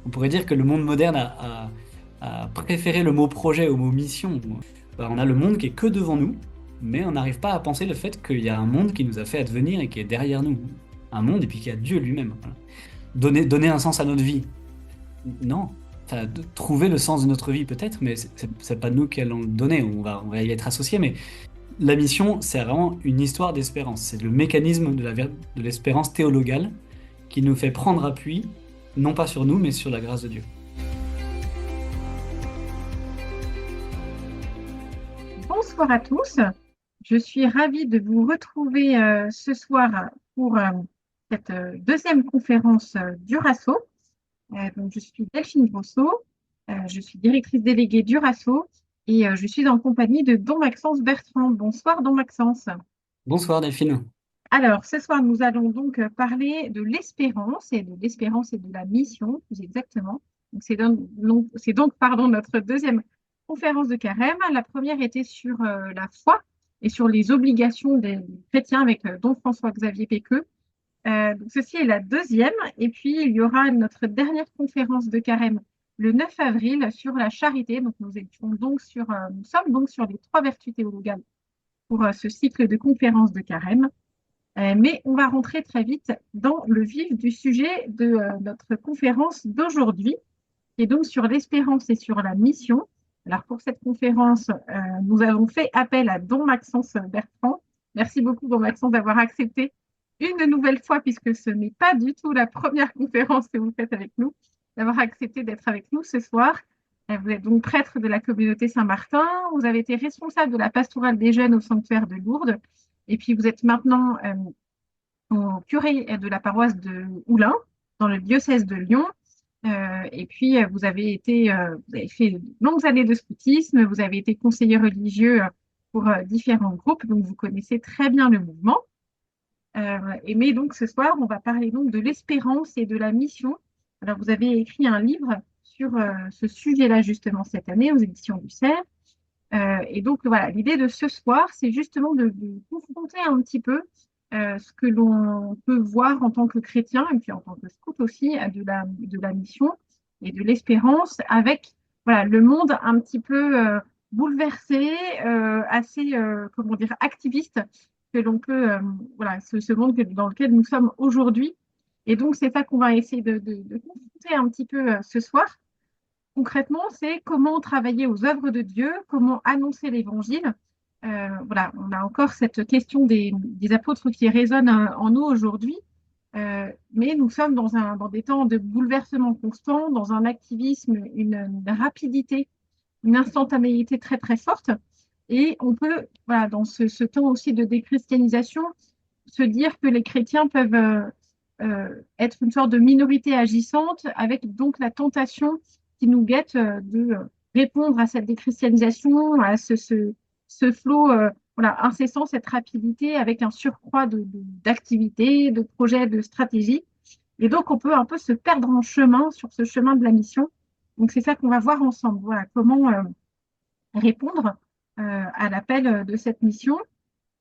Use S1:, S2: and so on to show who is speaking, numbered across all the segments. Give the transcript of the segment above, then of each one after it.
S1: On pourrait dire que le monde moderne a préféré le mot projet au mot mission. On a le monde qui est que devant nous, mais on n'arrive pas à penser le fait qu'il y a un monde qui nous a fait advenir et qui est derrière nous. Un monde et puis qu'il y a Dieu lui-même. Voilà. Donner un sens à notre vie. Non. Enfin, trouver le sens de notre vie peut-être, mais c'est pas nous qui allons le donner. On va y être associés, mais la mission, c'est vraiment une histoire d'espérance. C'est le mécanisme de l'espérance théologale qui nous fait prendre appui, non pas sur nous, mais sur la grâce de Dieu.
S2: Bonsoir à tous. Je suis ravie de vous retrouver ce soir pour cette deuxième conférence d'Urasso. Donc, je suis Delphine Rousseau, je suis directrice déléguée d'Urasso et je suis en compagnie de Don Maxence Bertrand. Bonsoir, Don Maxence.
S1: Bonsoir Delphine.
S2: Alors, ce soir, nous allons donc parler de l'espérance et de la mission, plus exactement. Donc, pardon, notre deuxième conférence de carême. La première était sur la foi et sur les obligations des chrétiens avec Don François-Xavier Péqueux. Donc, ceci est la deuxième. Et puis, il y aura notre dernière conférence de carême le 9 avril sur la charité. Donc, nous sommes donc sur les trois vertus théologales pour ce cycle de conférences de carême. Mais on va rentrer très vite dans le vif du sujet de notre conférence d'aujourd'hui, qui est donc sur l'espérance et sur la mission. Alors pour cette conférence, nous avons fait appel à Don Maxence Bertrand. Merci beaucoup, Don Maxence, d'avoir accepté une nouvelle fois, puisque ce n'est pas du tout la première conférence que vous faites avec nous, d'avoir accepté d'être avec nous ce soir. Vous êtes donc prêtre de la communauté Saint-Martin, vous avez été responsable de la pastorale des jeunes au sanctuaire de Lourdes, et puis vous êtes maintenant au curé de la paroisse de Oulin, dans le diocèse de Lyon. Et puis, vous avez fait de longues années de scoutisme, vous avez été conseiller religieux pour différents groupes, donc vous connaissez très bien le mouvement. Mais donc ce soir, on va parler donc de l'espérance et de la mission. Alors, vous avez écrit un livre sur ce sujet-là justement cette année aux éditions du CERF. Et donc, voilà, l'idée de ce soir, c'est justement de confronter un petit peu ce que l'on peut voir en tant que chrétien et puis en tant que scout aussi de la mission et de l'espérance avec voilà, le monde un petit peu bouleversé, assez, comment dire, activiste que l'on peut, voilà, ce monde dans lequel nous sommes aujourd'hui. Et donc, c'est ça qu'on va essayer de confronter un petit peu ce soir. Concrètement, c'est comment travailler aux œuvres de Dieu, comment annoncer l'évangile. Voilà, on a encore cette question des apôtres qui résonne en nous aujourd'hui, mais nous sommes dans des temps de bouleversement constant, dans un activisme, une rapidité, une instantanéité très très forte. Et on peut, voilà, dans ce temps aussi de déchristianisation, se dire que les chrétiens peuvent être une sorte de minorité agissante, avec donc la tentation qui nous guette de répondre à cette déchristianisation, à ce flot voilà, incessant, cette rapidité, avec un surcroît d'activités, de projets, de stratégies. Et donc, on peut un peu se perdre en chemin sur ce chemin de la mission. Donc, c'est ça qu'on va voir ensemble. Voilà, comment répondre à l'appel de cette mission.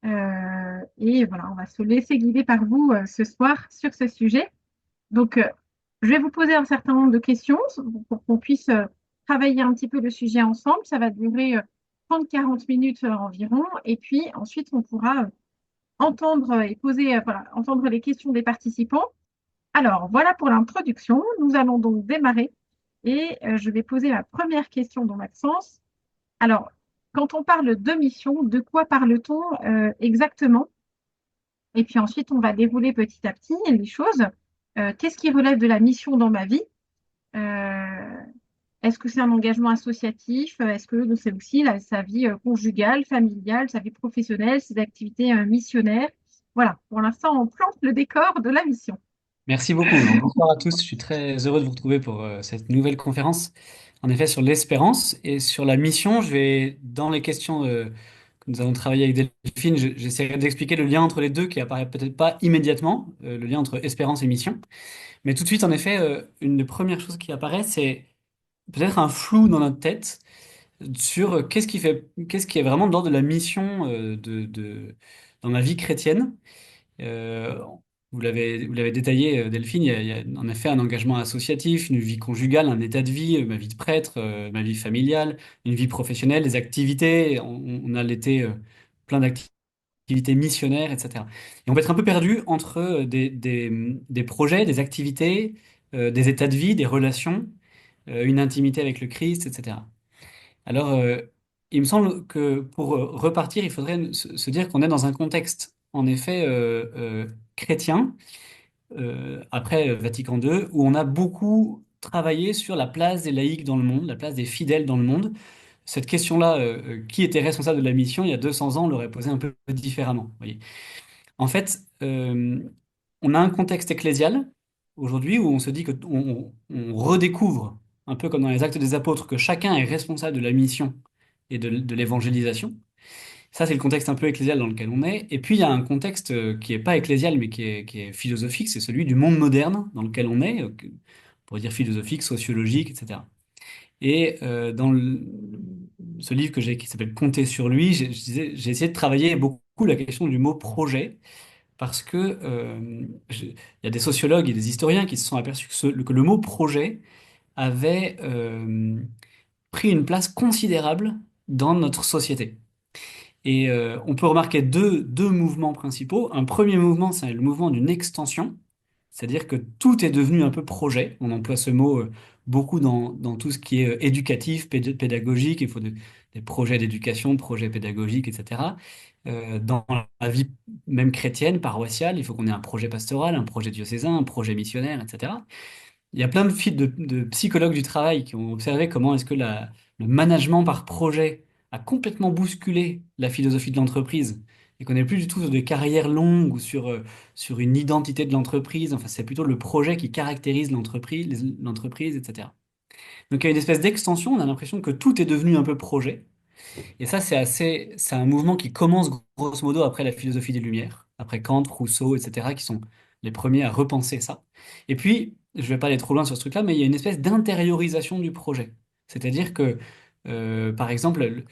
S2: Et voilà, on va se laisser guider par vous ce soir sur ce sujet. Donc, je vais vous poser un certain nombre de questions pour qu'on puisse travailler un petit peu le sujet ensemble. Ça va durer 30-40 minutes environ. Et puis ensuite, on pourra entendre et poser, voilà, entendre les questions des participants. Alors, voilà pour l'introduction. Nous allons donc démarrer. Et je vais poser la première question dans Maxence. Alors, quand on parle de mission, de quoi parle-t-on exactement? Et puis ensuite, on va dérouler petit à petit les choses. Qu'est-ce qui relève de la mission dans ma vie? Euh, Est-ce que c'est un engagement associatif? Est-ce que c'est aussi sa vie conjugale, familiale, sa vie professionnelle, ses activités missionnaires? Voilà, pour l'instant, on plante le décor de la mission.
S1: Merci beaucoup. Donc, bonsoir à tous. Je suis très heureux de vous retrouver pour cette nouvelle conférence. En effet, sur l'espérance et sur la mission, je vais, dans les questions que nous avons travaillé avec Delphine, j'essaierai d'expliquer le lien entre les deux qui apparaît peut-être pas immédiatement, le lien entre espérance et mission. Mais tout de suite, en effet, une des premières choses qui apparaît, c'est peut-être un flou dans notre tête sur qu'est-ce qui est vraiment de l'ordre de la mission dans la vie chrétienne. Euh, vous l'avez détaillé, Delphine, il y a en effet un engagement associatif, une vie conjugale, un état de vie, ma vie de prêtre, ma vie familiale, une vie professionnelle, des activités. On a l'été plein d'activités missionnaires, etc. Et on peut être un peu perdu entre des projets, des activités, des états de vie, des relations, une intimité avec le Christ, etc. Alors, il me semble que pour repartir, il faudrait se dire qu'on est dans un contexte, en effet, chrétien, après Vatican II, où on a beaucoup travaillé sur la place des laïcs dans le monde, la place des fidèles dans le monde. Cette question-là, qui était responsable de la mission, il y a 200 ans, on l'aurait posée un peu différemment. Vous voyez. En fait, on a un contexte ecclésial aujourd'hui où on se dit que on redécouvre, un peu comme dans les Actes des Apôtres, que chacun est responsable de la mission et de l'évangélisation. Ça, c'est le contexte un peu ecclésial dans lequel on est. Et puis, il y a un contexte qui n'est pas ecclésial, mais qui est philosophique, c'est celui du monde moderne dans lequel on est, on pourrait dire philosophique, sociologique, etc. Et ce livre qui s'appelle Compter sur lui, j'ai essayé de travailler beaucoup la question du mot projet, parce que il y a des sociologues et des historiens qui se sont aperçus que le mot projet avait pris une place considérable dans notre société. Et on peut remarquer deux mouvements principaux. Un premier mouvement, c'est le mouvement d'une extension, c'est-à-dire que tout est devenu un peu projet. On emploie ce mot beaucoup dans tout ce qui est éducatif, pédagogique. Il faut des projets d'éducation, projets pédagogiques, etc. Dans la vie même chrétienne, paroissiale, il faut qu'on ait un projet pastoral, un projet diocésain, un projet missionnaire, etc. Il y a plein de psychologues du travail qui ont observé comment est-ce que le management par projet a complètement bousculé la philosophie de l'entreprise et qu'on n'est plus du tout sur des carrières longues ou sur une identité de l'entreprise. Enfin, c'est plutôt le projet qui caractérise l'entreprise, etc. Donc il y a une espèce d'extension, on a l'impression que tout est devenu un peu projet. Et ça, c'est un mouvement qui commence grosso modo après la philosophie des Lumières, après Kant, Rousseau, etc., qui sont les premiers à repenser ça. Et puis, je vais pas aller trop loin sur ce truc-là, mais il y a une espèce d'intériorisation du projet. C'est-à-dire que, par exemple,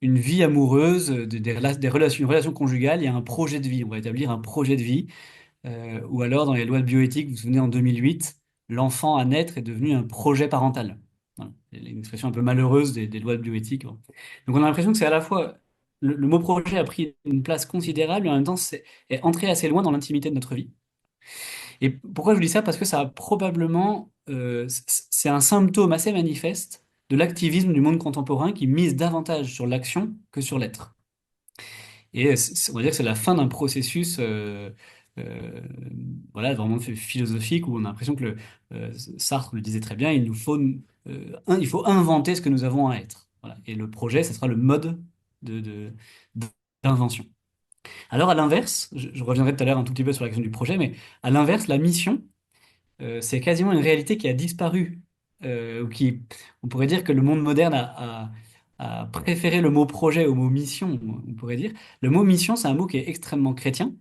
S1: une vie amoureuse, des relations conjugales, il y a un projet de vie. On va établir un projet de vie. Ou alors, dans les lois de bioéthique, vous vous souvenez, en 2008, l'enfant à naître est devenu un projet parental. Voilà. C'est une expression un peu malheureuse des lois de bioéthique. Bon. Donc, on a l'impression que c'est à la fois le mot projet a pris une place considérable et en même temps est entré assez loin dans l'intimité de notre vie. Et pourquoi je vous dis ça? Parce que ça a probablement, c'est un symptôme assez manifeste de l'activisme du monde contemporain qui mise davantage sur l'action que sur l'être. Et on va dire que c'est la fin d'un processus euh, voilà, vraiment philosophique où on a l'impression que Sartre le disait très bien, il faut inventer ce que nous avons à être. Voilà. Et le projet, ce sera le mode de, de- d'invention. Alors à l'inverse, je reviendrai tout à l'heure un tout petit peu sur la question du projet, mais à l'inverse, la mission, c'est quasiment une réalité qui a disparu, ou on pourrait dire que le monde moderne a préféré le mot projet au mot mission, on pourrait dire. Le mot mission, c'est un mot qui est extrêmement chrétien,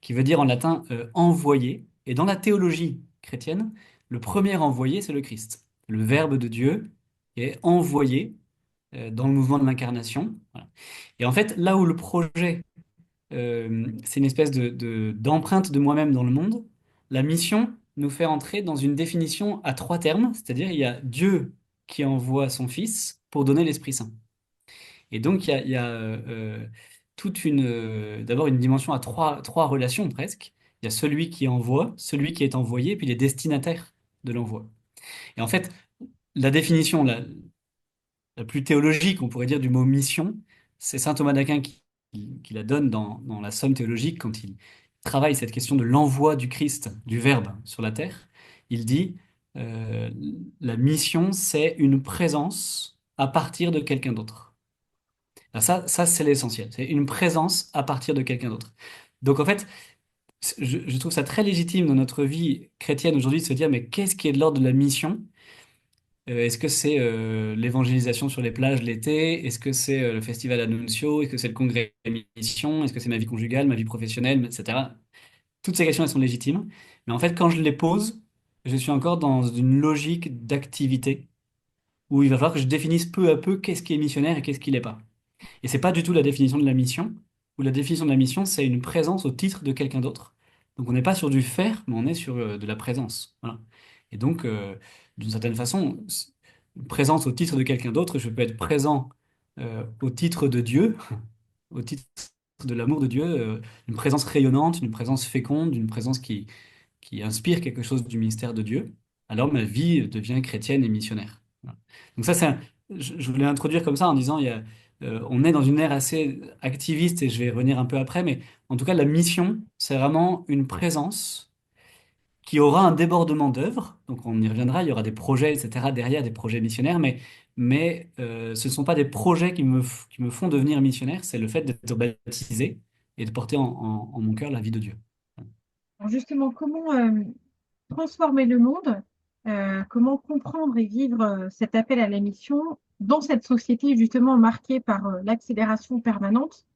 S1: qui veut dire en latin envoyé. Et dans la théologie chrétienne, le premier envoyé, c'est le Christ. Le Verbe de Dieu est envoyé dans le mouvement de l'incarnation. Voilà. Et en fait, là où le projet c'est une espèce d'empreinte de moi-même dans le monde. La mission nous fait entrer dans une définition à trois termes, c'est-à-dire il y a Dieu qui envoie son Fils pour donner l'Esprit Saint. Et donc il y a d'abord une dimension à trois relations presque. Il y a celui qui envoie, celui qui est envoyé, puis les destinataires de l'envoi. Et en fait, la définition la plus théologique, on pourrait dire, du mot mission, c'est saint Thomas d'Aquin qui la donne dans la Somme théologique quand il travaille cette question de l'envoi du Christ, du Verbe sur la terre. Il dit euh, la mission, c'est une présence à partir de quelqu'un d'autre. Alors ça c'est l'essentiel. C'est une présence à partir de quelqu'un d'autre. Donc en fait, je trouve ça très légitime dans notre vie chrétienne aujourd'hui de se dire mais qu'est-ce qui est de l'ordre de la mission? Est-ce que c'est l'évangélisation sur les plages l'été? Est-ce que c'est le festival Annuncio? Est-ce que c'est le congrès Mission? Est-ce que c'est ma vie conjugale, ma vie professionnelle, etc. Toutes ces questions, elles sont légitimes. Mais en fait, quand je les pose, je suis encore dans une logique d'activité où il va falloir que je définisse peu à peu qu'est-ce qui est missionnaire et qu'est-ce qui l'est pas. Et c'est pas du tout la définition de la mission, où la définition de la mission, c'est une présence au titre de quelqu'un d'autre. Donc on n'est pas sur du faire, mais on est sur de la présence. Voilà. Et donc, d'une certaine façon, présence au titre de quelqu'un d'autre, je peux être présent au titre de Dieu, au titre de l'amour de Dieu, une présence rayonnante, une présence féconde, une présence qui inspire quelque chose du mystère de Dieu, alors ma vie devient chrétienne et missionnaire. Voilà. Donc ça, je voulais introduire comme ça en disant, on est dans une ère assez activiste, et je vais revenir un peu après, mais en tout cas, la mission, c'est vraiment une présence qui aura un débordement d'œuvres. Donc on y reviendra, il y aura des projets, etc., derrière, des projets missionnaires, mais ce ne sont pas des projets qui me font devenir missionnaire, c'est le fait d'être baptisé et de porter en mon cœur la vie de Dieu.
S2: Alors justement, comment transformer le monde, comment comprendre et vivre cet appel à la mission dans cette société justement marquée par l'accélération permanente?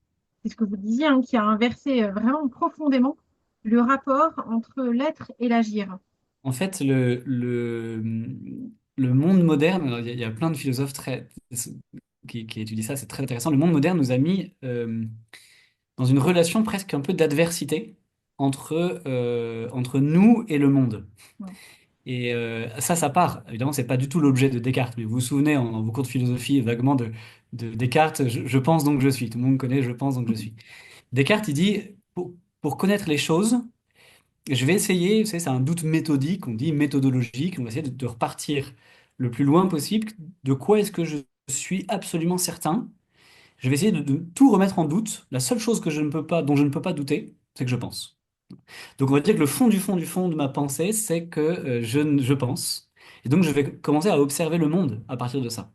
S2: C'est ce que vous disiez, hein, qui a inversé vraiment profondément le rapport entre l'être et l'agir.
S1: En fait, le monde moderne, alors, il y a plein de philosophes qui étudient ça, c'est très intéressant. Le monde moderne nous a mis dans une relation presque un peu d'adversité entre nous et le monde.
S2: Ouais.
S1: Et ça part. Évidemment, c'est pas du tout l'objet de Descartes, mais vous vous souvenez en vos cours de philosophie vaguement de Descartes, je pense donc je suis. Tout le monde connaît, je pense donc je suis. Descartes, il dit, pour connaître les choses, je vais essayer, vous savez, c'est un doute méthodique, on dit méthodologique, on va essayer de repartir le plus loin possible. De quoi est-ce que je suis absolument certain? Je vais essayer de tout remettre en doute. La seule chose que je ne peux pas, dont je ne peux pas douter, c'est que je pense. Donc on va dire que le fond du fond du fond de ma pensée, c'est que je pense. Et donc je vais commencer à observer le monde à partir de ça.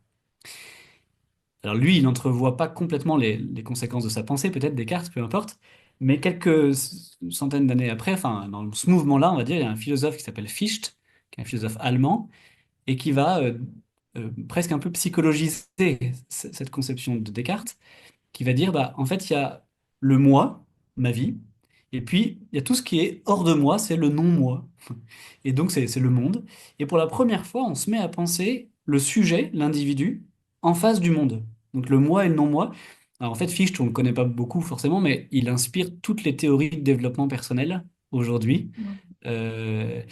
S1: Alors lui, il n'entrevoit pas complètement les conséquences de sa pensée, peut-être Descartes, peu importe, mais quelques centaines d'années après, enfin dans ce mouvement-là, on va dire, il y a un philosophe qui s'appelle Fichte, qui est un philosophe allemand, et qui va presque un peu psychologiser cette conception de Descartes, qui va dire, bah, en fait, il y a le moi, ma vie, et puis il y a tout ce qui est hors de moi, c'est le non-moi. Et donc c'est le monde. Et pour la première fois, on se met à penser le sujet, l'individu, en face du monde. Donc le moi et le non-moi. Alors en fait, Fichte, on ne le connaît pas beaucoup forcément, mais il inspire toutes les théories de développement personnel aujourd'hui.
S2: Ouais.
S1: Euh,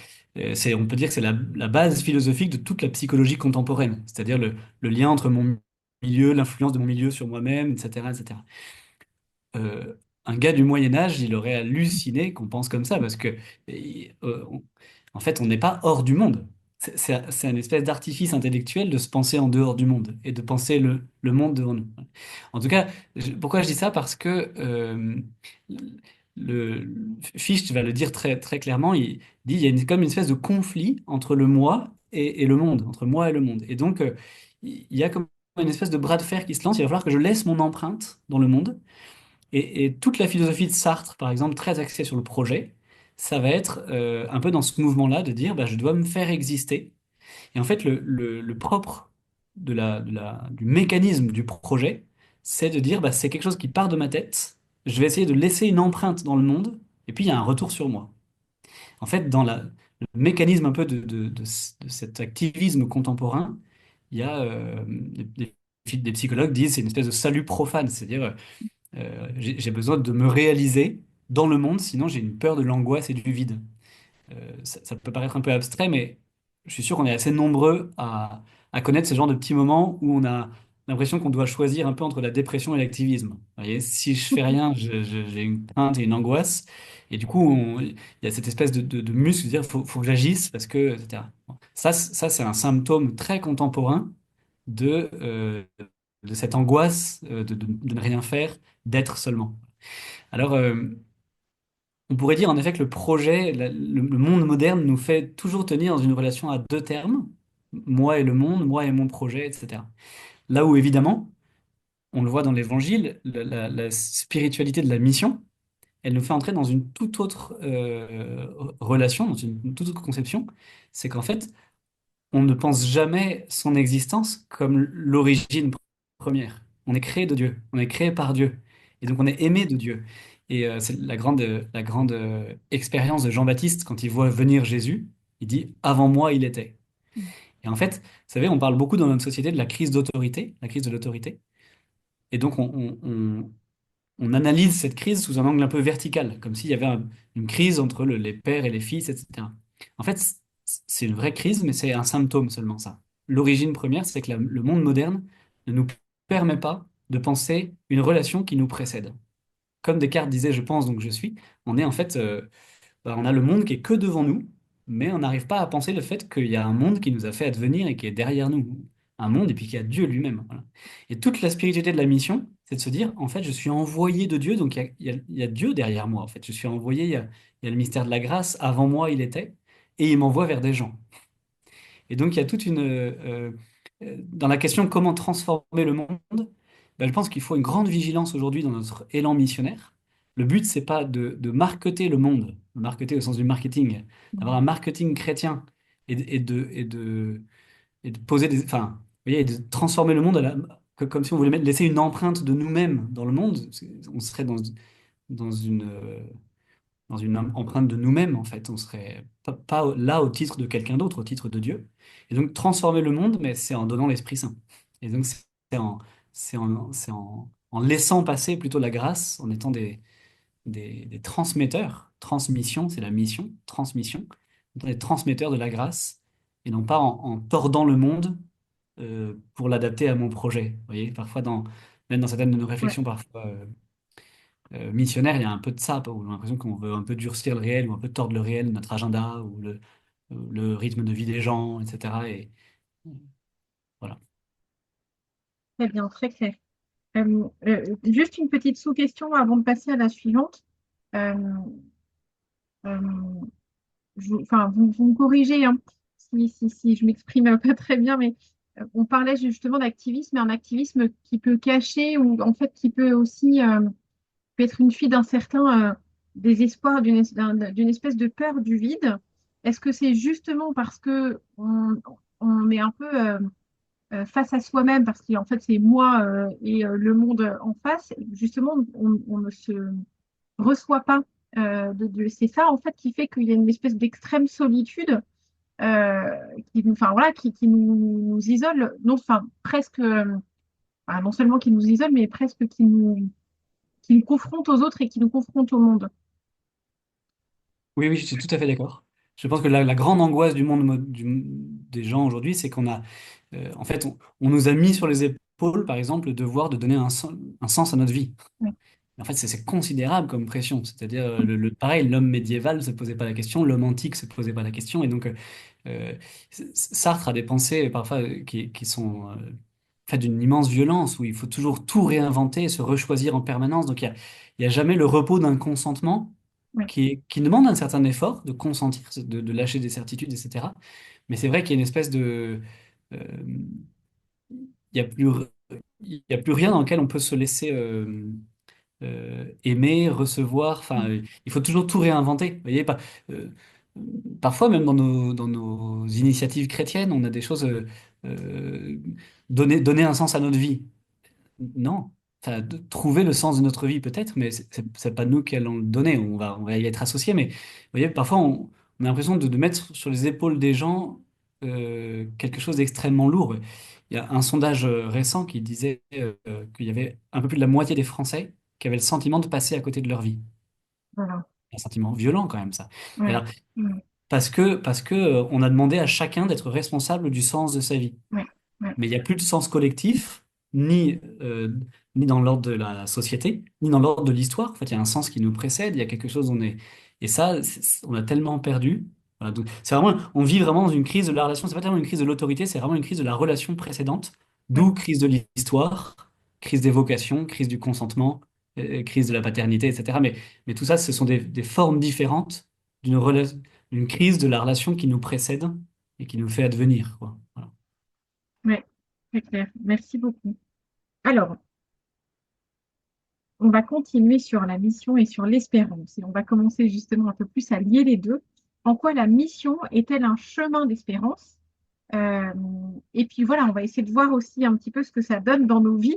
S1: on peut dire que c'est la base philosophique de toute la psychologie contemporaine, c'est-à-dire le lien entre mon milieu, l'influence de mon milieu sur moi-même, etc., etc. Euh, un gars du Moyen Âge, il aurait halluciné qu'on pense comme ça, parce que en fait, on n'est pas hors du monde. C'est un espèce d'artifice intellectuel de se penser en dehors du monde et de penser le monde devant nous. En tout cas, pourquoi je dis ça? Parce que Fichte va le dire très, très clairement, il dit il y a comme une espèce de conflit entre le moi et le monde, entre moi et le monde. Et donc, il y a comme une espèce de bras de fer qui se lance, il va falloir que je laisse mon empreinte dans le monde. Et toute la philosophie de Sartre, par exemple, très axée sur le projet, ça va être un peu dans ce mouvement-là de dire bah, je dois me faire exister. Et en fait, le propre du mécanisme du projet, c'est de dire bah, c'est quelque chose qui part de ma tête, je vais essayer de laisser une empreinte dans le monde, et puis il y a un retour sur moi. En fait, le mécanisme un peu de cet activisme contemporain, il y a des psychologues disent c'est une espèce de salut profane, c'est-à-dire j'ai besoin de me réaliser dans le monde, sinon j'ai une peur de l'angoisse et du vide. Ça peut paraître un peu abstrait, mais je suis sûr qu'on est assez nombreux à connaître ce genre de petits moments où on a l'impression qu'on doit choisir un peu entre la dépression et l'activisme. Vous voyez, si je fais rien, j'ai une crainte et une angoisse. Et du coup, il y a cette espèce de muscle, de dire faut que j'agisse parce que, etc. Bon. Ça c'est un symptôme très contemporain de cette angoisse de ne rien faire, d'être seulement. Alors, on pourrait dire en effet que le projet, le monde moderne nous fait toujours tenir dans une relation à deux termes, moi et le monde, moi et mon projet, etc. Là où évidemment, on le voit dans l'Évangile, la spiritualité de la mission, elle nous fait entrer dans une toute autre relation, dans une toute autre conception. C'est qu'en fait, on ne pense jamais son existence comme l'origine première. On est créé de Dieu, on est créé par Dieu. Et donc on est aimé de Dieu. Et c'est la grande expérience de Jean-Baptiste quand il voit venir Jésus. Il dit, avant moi, il était. Et en fait, vous savez, on parle beaucoup dans notre société de la crise d'autorité, la crise de l'autorité. Et donc on analyse cette crise sous un angle un peu vertical, comme s'il y avait une crise entre les pères et les fils, etc. En fait, c'est une vraie crise, mais c'est un symptôme seulement ça. L'origine première, c'est que le monde moderne ne nous permet pas de penser une relation qui nous précède. Comme Descartes disait, je pense, donc je suis, on est en fait, on a le monde qui est que devant nous, mais on n'arrive pas à penser le fait qu'il y a un monde qui nous a fait advenir et qui est derrière nous. Un monde et puis qu'il y a Dieu lui-même. Voilà. Et toute la spiritualité de la mission, c'est de se dire, en fait, je suis envoyé de Dieu, donc il y a Dieu derrière moi. En fait, je suis envoyé, il y a le mystère de la grâce, avant moi il était, et il m'envoie vers des gens. Et donc, il y a toute dans la question comment transformer le monde, ben, je pense qu'il faut une grande vigilance aujourd'hui dans notre élan missionnaire. Le but, c'est pas de marketer le monde, de marketer au sens du marketing, d'avoir un marketing chrétien et de poser des. Enfin, vous voyez, et de transformer le monde comme si on voulait laisser une empreinte de nous-mêmes dans le monde. On serait dans une empreinte de nous-mêmes, en fait. On serait pas là au titre de quelqu'un d'autre, au titre de Dieu. Et donc, transformer le monde, mais c'est en donnant l'Esprit Saint. Et donc, c'est en laissant passer plutôt la grâce, en étant des transmetteurs. Transmission, c'est la mission, transmission. En étant des transmetteurs de la grâce, et non pas en tordant le monde pour l'adapter à mon projet. Vous voyez, parfois, même dans certaines de nos
S2: Ouais,
S1: réflexions, parfois. Missionnaire, il y a un peu de ça, où on a l'impression qu'on veut un peu durcir le réel, ou un peu tordre le réel, notre agenda, ou le rythme de vie des gens, etc. Et voilà.
S2: très bien, très clair. Juste une petite sous-question avant de passer à la suivante. Euh, euh, enfin, vous me corrigez hein, si je m'exprime pas très bien, mais on parlait justement d'activisme, mais un activisme qui peut cacher ou en fait qui peut aussi peut être une fuite d'un certain désespoir, d'une espèce de peur du vide. Est-ce que c'est justement parce que on est un peu face à soi-même, parce qu'en fait c'est moi et le monde en face, justement on ne se reçoit pas c'est ça en fait qui fait qu'il y a une espèce d'extrême solitude enfin voilà, qui nous isole, non, enfin presque, non seulement qui nous isole, mais presque qui nous confronte aux autres et qui nous confronte au monde.
S1: Oui, oui, je suis tout à fait d'accord. Je pense que la grande angoisse du monde des gens aujourd'hui, c'est en fait, on nous a mis sur les épaules, par exemple, le devoir de donner un sens à notre vie.
S2: Ouais.
S1: En fait, c'est considérable comme pression. C'est-à-dire, pareil, l'homme médiéval ne se posait pas la question, l'homme antique ne se posait pas la question. Et donc, euh, Sartre a des pensées parfois qui sont faites d'une immense violence, où il faut toujours tout réinventer, se rechoisir en permanence. Donc, il y a jamais le repos d'un consentement
S2: Ouais.
S1: qui demande un certain effort de consentir, de lâcher des certitudes, etc. Mais c'est vrai qu'il y a une espèce de... euh, il n'y a plus, il y a plus rien dans lequel on peut se laisser aimer, recevoir. Enfin, il faut toujours tout réinventer. Vous voyez, euh, parfois, même dans nos initiatives chrétiennes, on a des choses... euh, donner un sens à notre vie. Non. Enfin, trouver le sens de notre vie peut-être, mais c'est pas nous qui allons le donner. On va y être associés, mais vous voyez, parfois on a l'impression de mettre sur les épaules des gens quelque chose d'extrêmement lourd. Il y a un sondage récent qui disait qu'il y avait un peu plus de la moitié des Français qui avaient le sentiment de passer à côté de leur vie.
S2: Voilà.
S1: Un sentiment violent quand même ça. Et
S2: Ouais.
S1: alors,
S2: Ouais.
S1: parce que on a demandé à chacun d'être responsable du sens de sa vie.
S2: Ouais. Ouais.
S1: Mais il n'y a plus de sens collectif, ni dans l'ordre de la société, ni dans l'ordre de l'histoire. En fait, il y a un sens qui nous précède, il y a quelque chose, Et ça, on a tellement perdu. Voilà, donc, on vit vraiment dans une crise de la relation. C'est pas tellement une crise de l'autorité, c'est vraiment une crise de la relation précédente.
S2: Ouais.
S1: D'où crise de l'histoire, crise des vocations, crise du consentement, crise de la paternité, etc. Mais tout ça, ce sont des formes différentes d'une crise de la relation qui nous précède et qui nous fait advenir, quoi. Voilà.
S2: Ouais. Très clair. Merci beaucoup. Alors, on va continuer sur la mission et sur l'espérance. Et on va commencer justement un peu plus à lier les deux. En quoi la mission est-elle un chemin d'espérance? Euh, et puis voilà, on va essayer de voir aussi un petit peu ce que ça donne dans nos vies.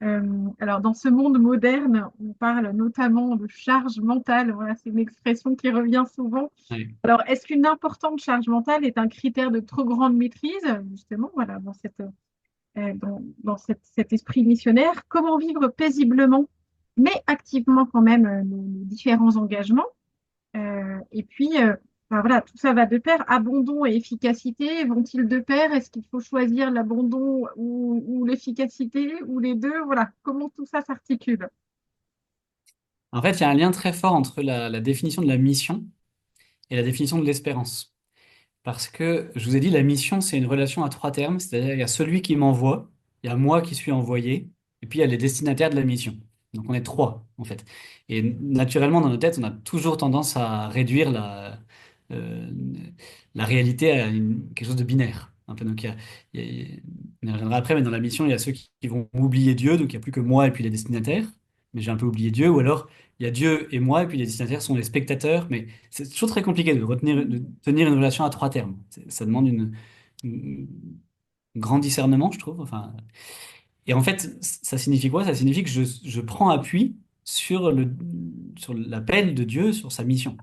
S2: Alors, dans ce monde moderne, on parle notamment de charge mentale. Voilà, c'est une expression qui revient souvent.
S1: Ouais.
S2: Alors, est-ce qu'une importante charge mentale est un critère de trop grande maîtrise? Justement, voilà, dans cet esprit missionnaire, comment vivre paisiblement, mais activement quand même nos différents engagements? Et puis, ben voilà, tout ça va de pair. Abandon et efficacité vont-ils de pair? Est-ce qu'il faut choisir l'abandon ou l'efficacité ou les deux? Voilà, comment tout ça s'articule?
S1: En fait, il y a un lien très fort entre la définition de la mission et la définition de l'espérance. Parce que, je vous ai dit, la mission, c'est une relation à trois termes, c'est-à-dire il y a celui qui m'envoie, il y a moi qui suis envoyé, et puis il y a les destinataires de la mission. Donc on est trois, en fait. Et naturellement, dans nos têtes, on a toujours tendance à réduire euh, la réalité à quelque chose de binaire. Un peu. Donc on y reviendra après, mais dans la mission, il y a ceux qui vont oublier Dieu, donc il n'y a plus que moi et puis les destinataires, mais j'ai un peu oublié Dieu, ou alors il y a Dieu et moi, et puis les destinataires sont les spectateurs, mais c'est toujours très compliqué de tenir une relation à trois termes. Ça demande une- un grand discernement, je trouve. Enfin, et en fait, ça signifie quoi? Ça signifie que je prends appui sur l'appel de Dieu, sur sa mission.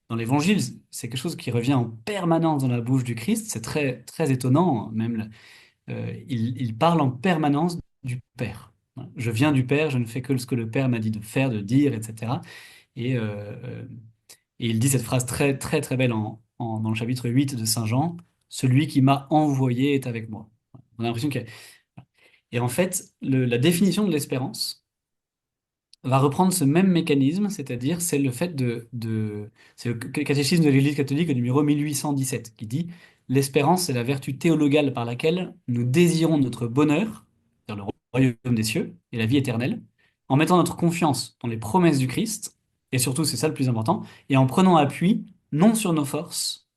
S1: Dans l'Évangile, c'est quelque chose qui revient en permanence dans la bouche du Christ. C'est très, très étonnant. Même, il parle en permanence du Père. Je viens du Père, je ne fais que ce que le Père m'a dit de faire, de dire, etc. Et, euh, euh, et il dit cette phrase très, très, très belle dans le chapitre 8 de Saint Jean, Celui qui m'a envoyé est avec moi. On a l'impression que... Et en fait, la définition de l'espérance va reprendre ce même mécanisme, c'est-à-dire c'est le fait c'est le catéchisme de l'Église catholique au numéro 1817 qui dit, l'espérance, c'est la vertu théologale par laquelle nous désirons notre bonheur, c'est-à-dire le royaume des cieux et la vie éternelle, en mettant notre confiance dans les promesses du Christ, et surtout, c'est ça le plus important, et en prenant appui non sur nos forces,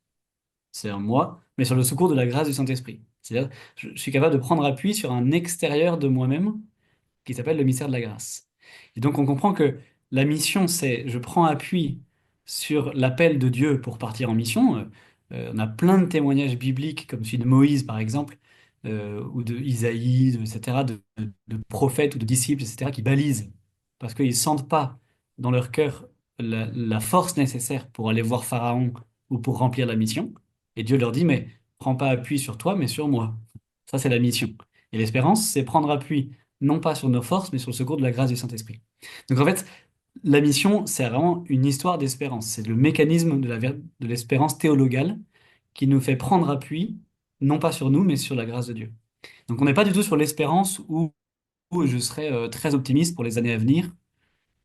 S1: c'est un moi, mais sur le secours de la grâce du Saint-Esprit. C'est-à-dire, je suis capable de prendre appui sur un extérieur de moi-même qui s'appelle le mystère de la grâce. Et donc on comprend que la mission, c'est je prends appui sur l'appel de Dieu pour partir en mission. On a plein de témoignages bibliques, comme celui de Moïse par exemple, ou de Isaïe, etc., de prophètes ou de disciples, etc., qui balisent, parce qu'ils ne sentent pas dans leur cœur la force nécessaire pour aller voir Pharaon ou pour remplir la mission. Et Dieu leur dit, mais prends pas appui sur toi, mais sur moi. Ça, c'est la mission. Et l'espérance, c'est prendre appui non pas sur nos forces, mais sur le secours de la grâce du Saint-Esprit. Donc en fait, la mission, c'est vraiment une histoire d'espérance. C'est le mécanisme de l'espérance théologale qui nous fait prendre appui, non pas sur nous, mais sur la grâce de Dieu. Donc on n'est pas du tout sur l'espérance où je serais très optimiste pour les années à venir,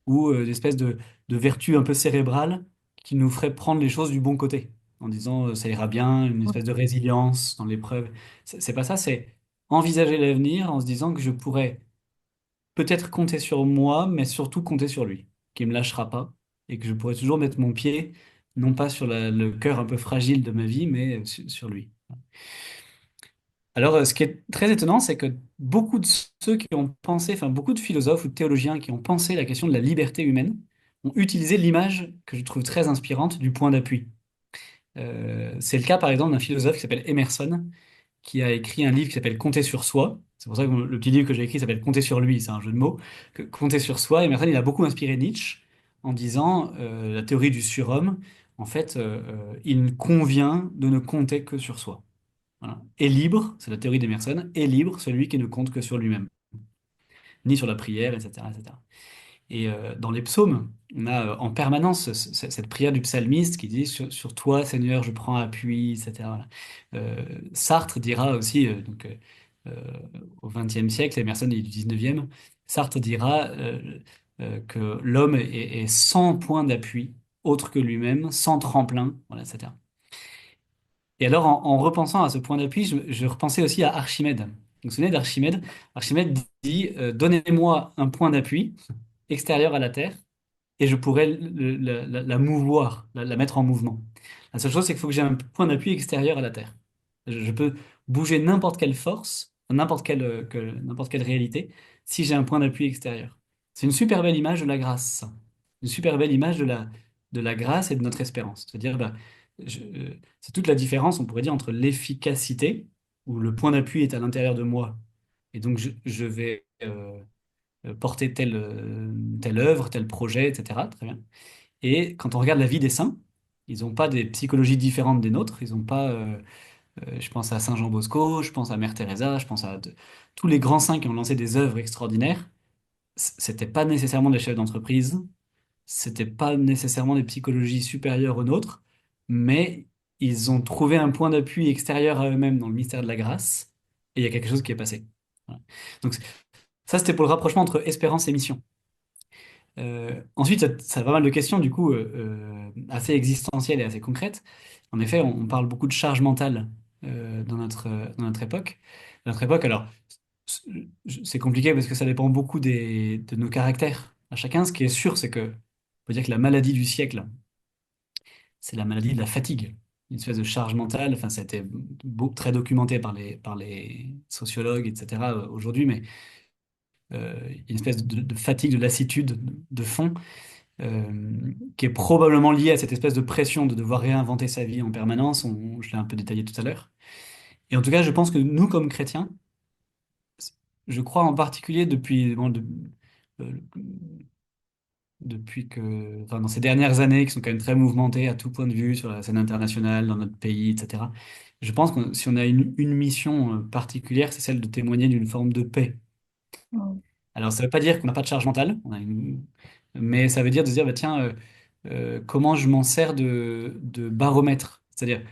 S1: ou d'espèce de vertu un peu cérébrale qui nous ferait prendre les choses du bon côté, en disant ça ira bien, une espèce de résilience dans l'épreuve. C'est pas ça, c'est envisager l'avenir en se disant que je pourrais peut-être compter sur moi, mais surtout compter sur lui, qui me lâchera pas et que je pourrai toujours mettre mon pied, non pas sur le cœur un peu fragile de ma vie, mais sur lui. Alors, ce qui est très étonnant, c'est que beaucoup de ceux qui ont pensé, enfin beaucoup de philosophes ou de théologiens qui ont pensé la question de la liberté humaine ont utilisé l'image que je trouve très inspirante du point d'appui. C'est le cas, par exemple, d'un philosophe qui s'appelle Emerson, qui a écrit un livre qui s'appelle Compter sur soi. C'est pour ça que le petit livre que j'ai écrit s'appelle Compter sur lui, c'est un jeu de mots. Compter sur soi. Emerson, il a beaucoup inspiré Nietzsche en disant la théorie du surhomme. En fait, il convient de ne compter que sur soi. Voilà. Et libre, c'est la théorie d'Emerson, est libre celui qui ne compte que sur lui-même, ni sur la prière, etc., etc. Et dans les psaumes, on a en permanence cette prière du psalmiste qui dit sur toi, Seigneur, je prends appui, etc. Voilà. Sartre dira aussi, euh, au XXe siècle, Emerson est du XIXe, Sartre dira que l'homme est sans point d'appui autre que lui-même, sans tremplin, voilà, etc. Et alors, en repensant à ce point d'appui, je repensais aussi à Archimède. Vous vous souvenez d'Archimède? Archimède dit donnez-moi un point d'appui extérieur à la Terre et je pourrais la mouvoir, la mettre en mouvement. La seule chose, c'est qu'il faut que j'ai un point d'appui extérieur à la Terre. Je peux bouger n'importe quelle force, n'importe quelle réalité, si j'ai un point d'appui extérieur. C'est une super belle image de la grâce, ça. Une super belle image de la grâce et de notre espérance. C'est-à-dire, bah, c'est toute la différence, on pourrait dire, entre l'efficacité, où le point d'appui est à l'intérieur de moi, et donc je vais porter telle œuvre, tel projet, etc. Très bien. Et quand on regarde la vie des saints, ils n'ont pas des psychologies différentes des nôtres. Ils n'ont pas, je pense à Saint Jean Bosco, je pense à Mère Teresa, je pense à tous les grands saints qui ont lancé des œuvres extraordinaires. C'était pas nécessairement des chefs d'entreprise, c'était pas nécessairement des psychologies supérieures aux nôtres, mais ils ont trouvé un point d'appui extérieur à eux-mêmes dans le mystère de la grâce, et il y a quelque chose qui est passé. Voilà. Donc ça, c'était pour le rapprochement entre espérance et mission. Ensuite, ça a pas mal de questions, du coup, assez existentielles et assez concrètes. En effet, on parle beaucoup de charge mentale dans notre époque. Notre époque, alors, c'est compliqué parce que ça dépend beaucoup de nos caractères à chacun. Ce qui est sûr, c'est que, on peut dire que la maladie du siècle, c'est la maladie de la fatigue. Une espèce de charge mentale, enfin, ça a été très documenté par les sociologues, etc. Aujourd'hui, mais une espèce de fatigue, de lassitude de fond qui est probablement lié à cette espèce de pression de devoir réinventer sa vie en permanence. Je l'ai un peu détaillé tout à l'heure. Et en tout cas, je pense que nous, comme chrétiens, je crois en particulier euh, depuis que, enfin, dans ces dernières années qui sont quand même très mouvementées à tout point de vue sur la scène internationale, dans notre pays, etc. Je pense que si on a une mission particulière, c'est celle de témoigner d'une forme de paix.
S2: Mm.
S1: Alors, ça ne veut pas dire qu'on n'a pas de charge mentale, mais ça veut dire de se dire, bah, tiens, comment je m'en sers de baromètre? C'est-à-dire,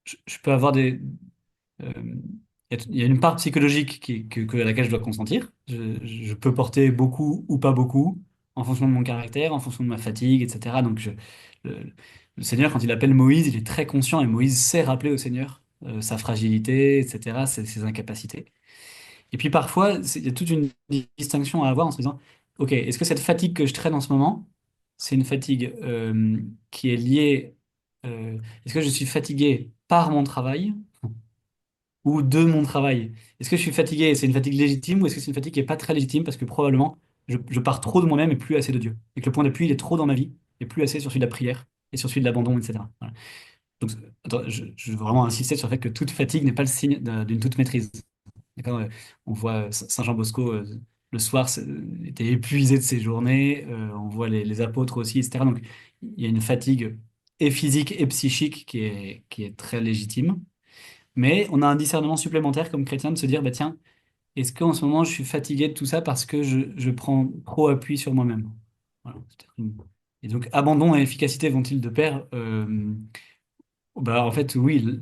S1: je peux avoir euh, il y a une part psychologique à laquelle je dois consentir. Je peux porter beaucoup ou pas beaucoup en fonction de mon caractère, en fonction de ma fatigue, etc. Donc, le, le Seigneur, quand il appelle Moïse, il est très conscient et Moïse sait rappeler au Seigneur sa fragilité, etc., ses incapacités. Et puis parfois, il y a toute une distinction à avoir en se disant, OK, est-ce que cette fatigue que je traîne en ce moment, c'est une fatigue qui est liée, est-ce que je suis fatigué par mon travail ou de mon travail? Est-ce que je suis fatigué et c'est une fatigue légitime ou est-ce que c'est une fatigue qui n'est pas très légitime parce que probablement je pars trop de moi-même et plus assez de Dieu? Et que le point d'appui, il est trop dans ma vie et plus assez sur celui de la prière et sur celui de l'abandon, etc. Voilà. Donc, attends, je veux vraiment insister sur le fait que toute fatigue n'est pas le signe d'une toute maîtrise. D'accord, on voit Saint Jean Bosco le soir était épuisé de ses journées. On voit les apôtres aussi, etc. Donc il y a une fatigue et physique et psychique qui est très légitime. Mais on a un discernement supplémentaire comme chrétien de se dire, bah tiens, est-ce qu'en ce moment je suis fatigué de tout ça parce que je prends trop appui sur moi-même? Voilà. Et donc abandon et efficacité vont-ils de pair? Bah, en fait, oui,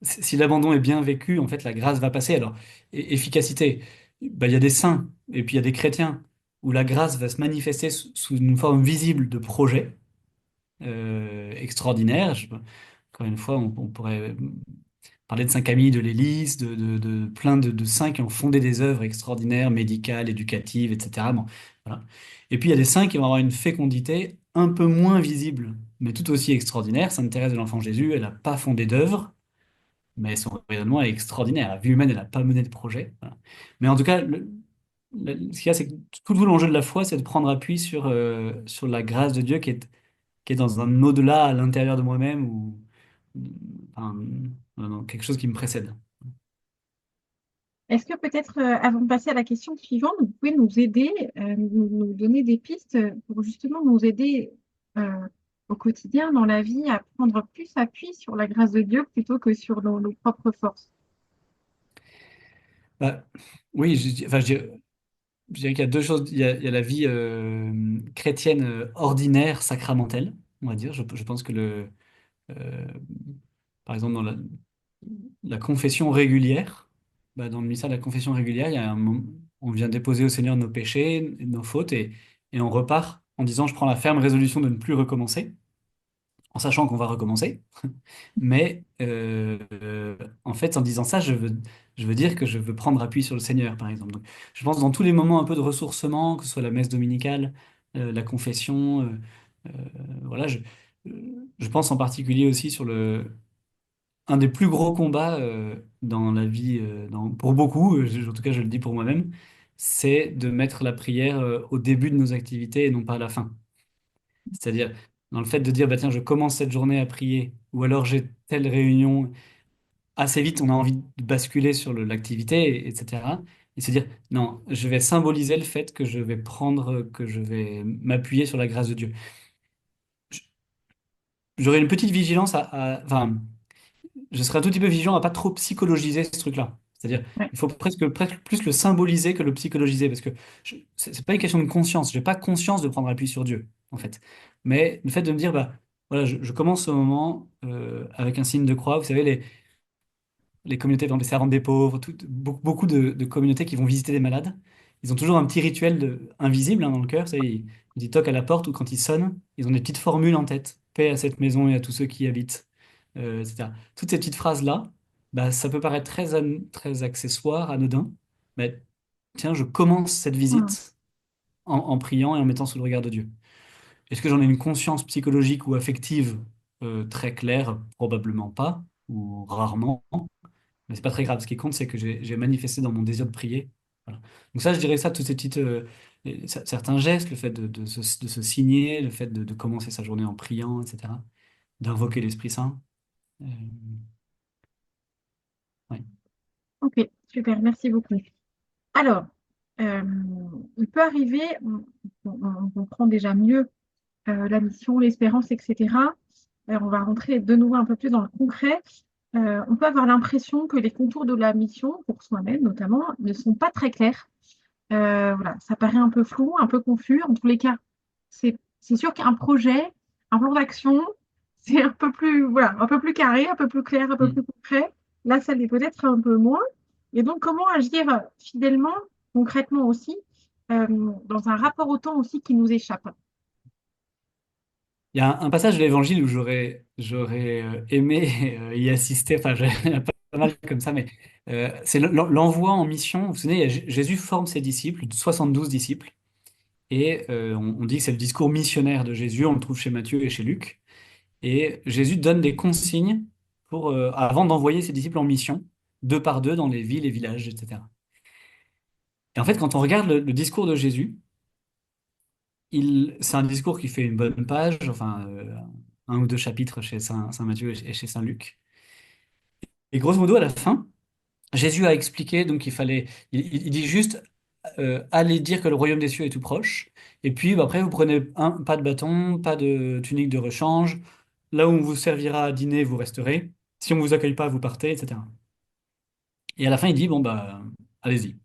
S1: si l'abandon est bien vécu, en fait, la grâce va passer. Alors, efficacité, bah, il y a des saints et puis il y a des chrétiens où la grâce va se manifester sous une forme visible de projet extraordinaire. Encore une fois, on pourrait parler de Saint Camille de l'Hélice, de plein de saints qui ont fondé des œuvres extraordinaires, médicales, éducatives, etc. Bon, voilà. Et puis il y a des saints qui vont avoir une fécondité un peu moins visible, mais tout aussi extraordinaire. Sainte Thérèse de l'Enfant Jésus, elle n'a pas fondé d'œuvre mais son rayonnement est extraordinaire. À la vue humaine, elle n'a pas mené de projet. Voilà. Mais en tout cas, ce qu'il y a, c'est que tout l'enjeu de la foi, c'est de prendre appui sur la grâce de Dieu qui est dans un au-delà à l'intérieur de moi-même ou enfin, dans quelque chose qui me précède.
S2: Est-ce que peut-être, avant de passer à la question suivante, vous pouvez nous aider, nous donner des pistes pour justement nous aider euh, au quotidien, dans la vie, à prendre plus appui sur la grâce de Dieu plutôt que sur nos propres forces?
S1: Bah, oui, enfin, je dirais qu'il y a deux choses. Il y a la vie chrétienne ordinaire, sacramentelle, on va dire. Je pense que euh, par exemple, dans la confession régulière, bah, dans le mystère de la confession régulière, il y a on vient déposer au Seigneur nos péchés, nos fautes, et on repart en disant, je prends la ferme résolution de ne plus recommencer, en sachant qu'on va recommencer. Mais en fait, en disant ça, je veux dire que je veux prendre appui sur le Seigneur, par exemple. Donc, je pense dans tous les moments un peu de ressourcement, que ce soit la messe dominicale, la confession, euh, voilà, je pense en particulier aussi sur un des plus gros combats dans la vie, pour beaucoup, en tout cas je le dis pour moi-même, c'est de mettre la prière au début de nos activités et non pas à la fin. C'est-à-dire dans le fait de dire, bah tiens, je commence cette journée à prier, ou alors j'ai telle réunion, assez vite on a envie de basculer sur l'activité, etc. Et se dire, non, je vais symboliser le fait que je vais que je vais m'appuyer sur la grâce de Dieu. J'aurais une petite vigilance enfin, je serais un tout petit peu vigilant à pas trop psychologiser ce truc-là. C'est-à-dire,
S2: Ouais.
S1: il faut presque plus le symboliser que le psychologiser, parce que c'est pas une question de conscience. J'ai pas conscience de prendre appui sur Dieu. en fait. Mais le fait de me dire, bah, voilà, je commence ce moment avec un signe de croix. Vous savez, les communautés, par exemple, les servantes des pauvres, beaucoup de communautés qui vont visiter des malades, ils ont toujours un petit rituel invisible dans le cœur. Vous savez, ils toquent à la porte ou quand ils sonnent, ils ont des petites formules en tête. Paix à cette maison et à tous ceux qui y habitent, etc. Toutes ces petites phrases-là, bah, ça peut paraître très accessoire, anodin, mais tiens, je commence cette
S2: Mm.
S1: visite en priant et en mettant sous le regard de Dieu. Est-ce que j'en ai une conscience psychologique ou affective très claire? Probablement pas, ou rarement. Mais c'est pas très grave. Ce qui compte, c'est que j'ai manifesté dans mon désir de prier. Voilà. Donc ça, je dirais ça, toutes ces petites, certains gestes, le fait de se signer, le fait de commencer sa journée en priant, etc. D'invoquer l'Esprit Saint. Euh, ouais.
S2: Ok, super, merci beaucoup. Alors, euh, il peut arriver, on comprend déjà mieux la mission, l'espérance, etc. On va rentrer de nouveau un peu plus dans le concret. On peut avoir l'impression que les contours de la mission, pour soi-même notamment, ne sont pas très clairs. Voilà, ça paraît un peu flou, un peu confus. En tous les cas, c'est sûr qu'un projet, un plan d'action, c'est un peu plus, voilà, un peu plus carré, un peu plus clair, un peu
S1: Mm.
S2: plus concret. Là, ça l'est peut-être un peu moins. Et donc, comment agir fidèlement, concrètement aussi, dans un rapport au temps aussi qui nous échappe?
S1: Il y a un passage de l'Évangile où j'aurais aimé y assister. Enfin, il y en a pas mal comme ça, mais c'est l'envoi en mission. Vous vous souvenez, Jésus forme ses disciples, 72 disciples. Et on dit que c'est le discours missionnaire de Jésus, on le trouve chez Matthieu et chez Luc. Et Jésus donne des consignes avant d'envoyer ses disciples en mission, deux par deux, dans les villes et villages, etc. Et en fait, quand on regarde le discours de Jésus, c'est un discours qui fait une bonne page, enfin, un ou deux chapitres chez Saint Matthieu et chez Saint Luc. Et grosso modo, à la fin, Jésus a expliqué, donc il dit juste, allez dire que le royaume des cieux est tout proche. Et puis bah, après, vous prenez pas de bâton, pas de tunique de rechange. Là où on vous servira à dîner, vous resterez. Si on vous accueille pas, vous partez, etc. Et à la fin, il dit, bon, bah, allez-y.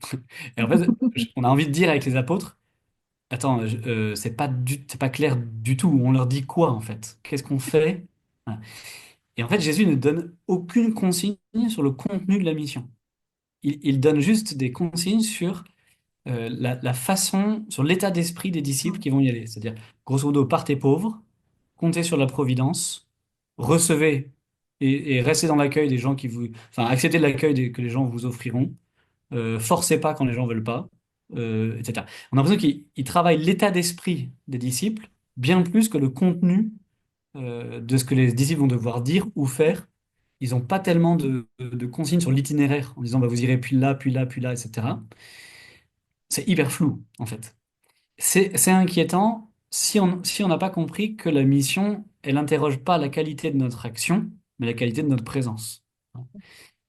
S1: Et en fait, on a envie de dire avec les apôtres, attends, c'est pas clair du tout. On leur dit quoi, en fait? Qu'est-ce qu'on fait? Voilà. Et en fait, Jésus ne donne aucune consigne sur le contenu de la mission. Il donne juste des consignes sur la façon, sur l'état d'esprit des disciples qui vont y aller. C'est-à-dire, grosso modo, partez pauvres, comptez sur la providence, recevez et restez dans l'accueil des gens enfin, acceptez l'accueil que les gens vous offriront, forcez pas quand les gens veulent pas, etc. On a l'impression qu'il travaille l'état d'esprit des disciples bien plus que le contenu de ce que les disciples vont devoir dire ou faire. Ils n'ont pas tellement de consignes sur l'itinéraire en disant bah, vous irez puis là, puis là, puis là, etc. C'est hyper flou, en fait. C'est inquiétant si on n'a pas compris que la mission, elle n'interroge pas la qualité de notre action, mais la qualité de notre présence.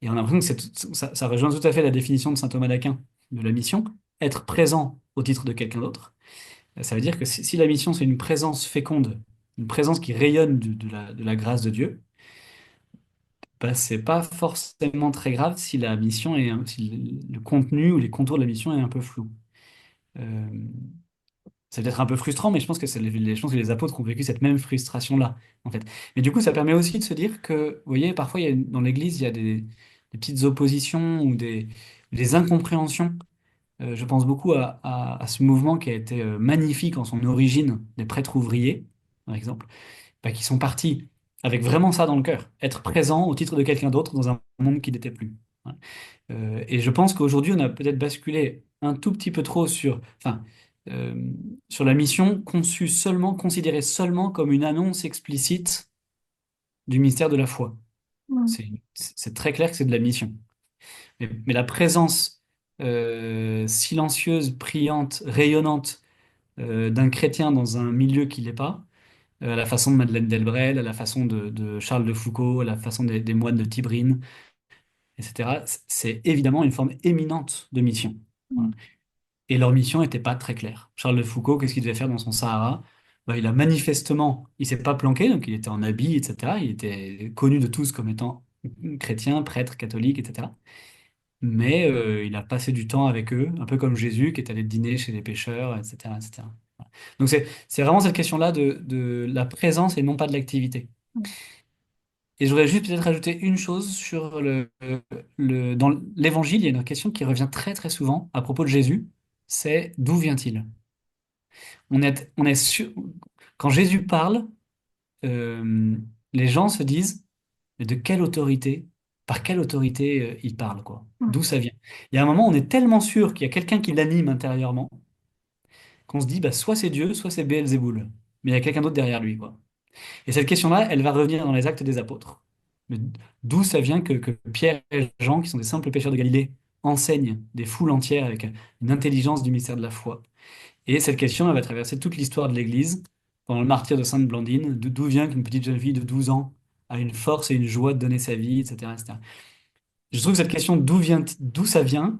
S1: Et on a l'impression que ça rejoint tout à fait la définition de saint Thomas d'Aquin de la mission, être présent au titre de quelqu'un d'autre. Ça veut dire que si la mission, c'est une présence féconde, une présence qui rayonne de la grâce de Dieu, bah, c'est pas forcément très grave si la mission si le contenu ou les contours de la mission est un peu flou. Euh, C'est peut-être un peu frustrant, mais je pense que je pense que les apôtres ont vécu cette même frustration-là, en fait. Mais du coup, ça permet aussi de se dire que, vous voyez, parfois, dans l'Église, il y a des petites oppositions ou des incompréhensions. Je pense beaucoup à ce mouvement qui a été magnifique en son origine, des prêtres ouvriers, par exemple, bah, qui sont partis avec vraiment ça dans le cœur, être présent au titre de quelqu'un d'autre dans un monde qui n'était plus. Voilà. Et je pense qu'aujourd'hui, on a peut-être basculé un tout petit peu trop enfin, sur la mission considérée seulement comme une annonce explicite du mystère de la foi.
S2: Mm.
S1: C'est très clair que c'est de la mission. Mais la présence silencieuse, priante, rayonnante d'un chrétien dans un milieu qui l'est pas, à la façon de Madeleine Delbrel, à la façon de Charles de Foucault, à la façon des moines de Tibrine, etc., c'est évidemment une forme éminente de mission. Voilà.
S2: Mm.
S1: Et leur mission n'était pas très claire. Charles de Foucault, qu'est-ce qu'il devait faire dans son Sahara? Bah, il s'est pas planqué, donc il était en habit, etc. Il était connu de tous comme étant chrétien, prêtre, catholique, etc. Mais il a passé du temps avec eux, un peu comme Jésus qui est allé dîner chez les pêcheurs, etc., etc. Donc c'est vraiment cette question-là de la présence et non pas de l'activité. Et je voudrais juste peut-être rajouter une chose sur dans l'Évangile, il y a une question qui revient très très souvent à propos de Jésus, c'est d'où vient-il? On est sûr, quand Jésus parle, euh, les gens se disent, mais de quelle autorité, par quelle autorité il parle, quoi?
S2: Mm.
S1: D'où ça vient? Il y a un moment, on est tellement sûr qu'il y a quelqu'un qui l'anime intérieurement qu'on se dit, bah, soit c'est Dieu, soit c'est Béelzéboul. Mais il y a quelqu'un d'autre derrière lui, quoi. Et cette question-là, elle va revenir dans les Actes des Apôtres. Mais d'où ça vient que Pierre et Jean, qui sont des simples pêcheurs de Galilée, enseignent des foules entières avec une intelligence du mystère de la foi? Et cette question, elle va traverser toute l'histoire de l'Église, pendant le martyre de Sainte Blandine, d'où vient qu'une petite jeune fille de 12 ans a une force et une joie de donner sa vie, etc., etc. Je trouve que cette question d'où ça vient,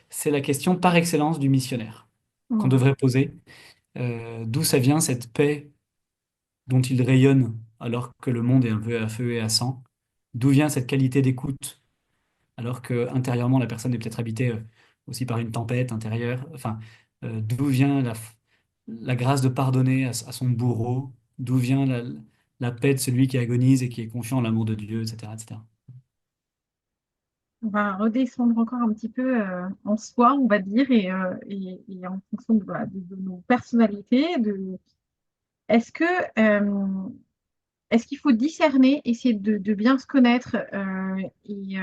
S1: c'est la question par excellence du missionnaire qu'on
S2: Mm.
S1: devrait poser. D'où ça vient cette paix dont il rayonne alors que le monde est un peu à feu et à sang? D'où vient cette qualité d'écoute alors que intérieurement la personne est peut-être habitée aussi par une tempête intérieure? Enfin, d'où vient la grâce de pardonner à son bourreau? D'où vient la paix de celui qui agonise et qui est confiant en l'amour de Dieu, etc., etc.
S2: On va redescendre encore un petit peu en soi, on va dire, et en fonction de, voilà, de nos personnalités, est-ce que est-ce qu'il faut discerner, essayer de bien se connaître et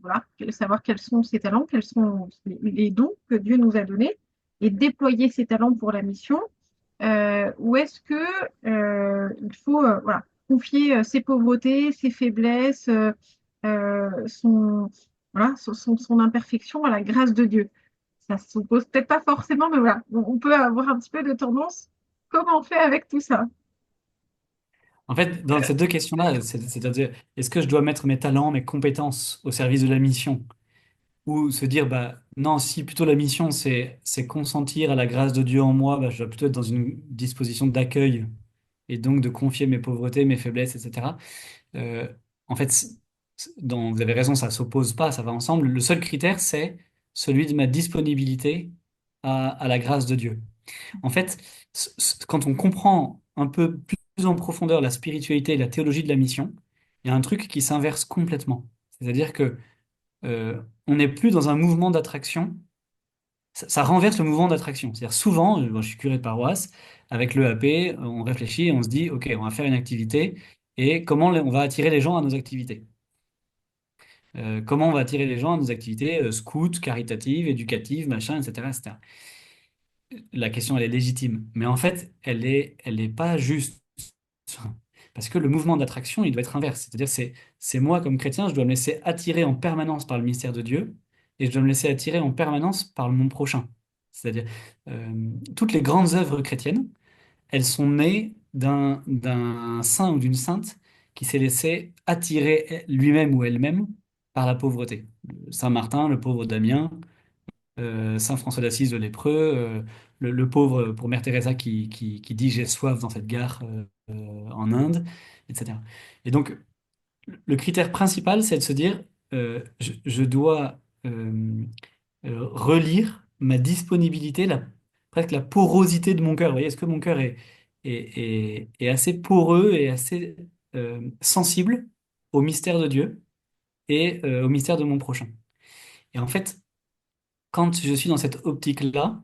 S2: voilà, savoir quels sont ses talents, quels sont les dons que Dieu nous a donnés et déployer ces talents pour la mission? Ou est-ce que il faut voilà, confier ses pauvretés, ses faiblesses, voilà, son imperfection à la grâce de Dieu? Ça se pose peut-être pas forcément, mais voilà, on peut avoir un petit peu de tendance. Comment on fait avec tout ça?
S1: En fait, dans ces deux questions-là, c'est-à-dire, est-ce que je dois mettre mes talents, mes compétences au service de la mission? Ou se dire, bah non, si plutôt la mission, c'est consentir à la grâce de Dieu en moi, bah, je dois plutôt être dans une disposition d'accueil et donc de confier mes pauvretés, mes faiblesses, etc. Euh, En fait, vous avez raison, ça s'oppose pas, ça va ensemble. Le seul critère, c'est celui de ma disponibilité à la grâce de Dieu. En fait, quand on comprend un peu plus en profondeur la spiritualité et la théologie de la mission, il y a un truc qui s'inverse complètement. C'est-à-dire que on n'est plus dans un mouvement d'attraction. Ça renverse le mouvement d'attraction. C'est-à-dire souvent, moi, je suis curé de paroisse, avec le AP, on réfléchit et on se dit, OK, on va faire une activité et comment on va attirer les gens à nos activités? Comment on va attirer les gens à nos activités scouts, caritatives, éducatives, machin, etc., etc. La question, elle est légitime. Mais en fait, elle est pas juste. Parce que le mouvement d'attraction, il doit être inverse. C'est-à-dire, c'est moi, comme chrétien, je dois me laisser attirer en permanence par le mystère de Dieu et je dois me laisser attirer en permanence par mon prochain. C'est-à-dire, toutes les grandes œuvres chrétiennes, elles sont nées d'un saint ou d'une sainte qui s'est laissé attirer lui-même ou elle-même par la pauvreté. Saint Martin, le pauvre Damien, Saint François d'Assise le lépreux, le pauvre pour Mère Teresa qui dit j'ai soif dans cette gare en Inde, etc. Et donc, le critère principal, c'est de se dire je dois relire ma disponibilité, presque la porosité de mon cœur. Vous voyez, est-ce que mon cœur est assez poreux et assez sensible au mystère de Dieu et au mystère de mon prochain? Et en fait, quand je suis dans cette optique-là,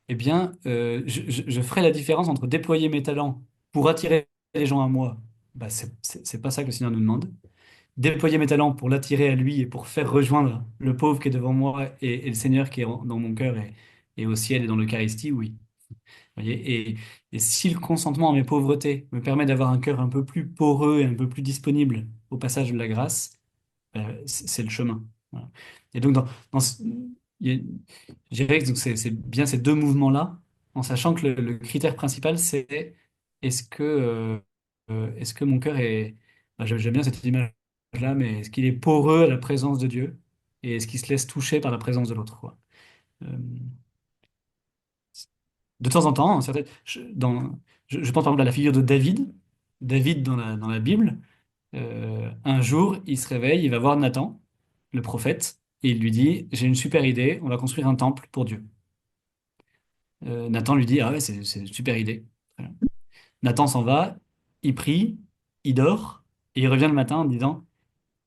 S1: eh bien, je ferai la différence entre déployer mes talents pour attirer les gens à moi. Bah, c'est pas ça que le Seigneur nous demande. Déployer mes talents pour l'attirer à lui et pour faire rejoindre le pauvre qui est devant moi et le Seigneur qui est dans mon cœur et au ciel et dans l'Eucharistie, oui. Vous voyez, et si le consentement à mes pauvretés me permet d'avoir un cœur un peu plus poreux et un peu plus disponible au passage de la grâce, c'est le chemin. Voilà. Et donc, il y a- je dirais que donc c'est bien ces deux mouvements-là, en sachant que le critère principal, c'est est-ce que mon cœur est. J'aime bien cette image-là, mais est-ce qu'il est poreux à la présence de Dieu et est-ce qu'il se laisse toucher par la présence de l'autre, quoi. Euh, de temps en temps, je pense par exemple à la figure de David. David dans la Bible. Un jour, il se réveille, il va voir Nathan, le prophète, et il lui dit, j'ai une super idée, on va construire un temple pour Dieu. Nathan lui dit, ah ouais, c'est une super idée. Très bien. Nathan s'en va, il prie, il dort, et il revient le matin en disant,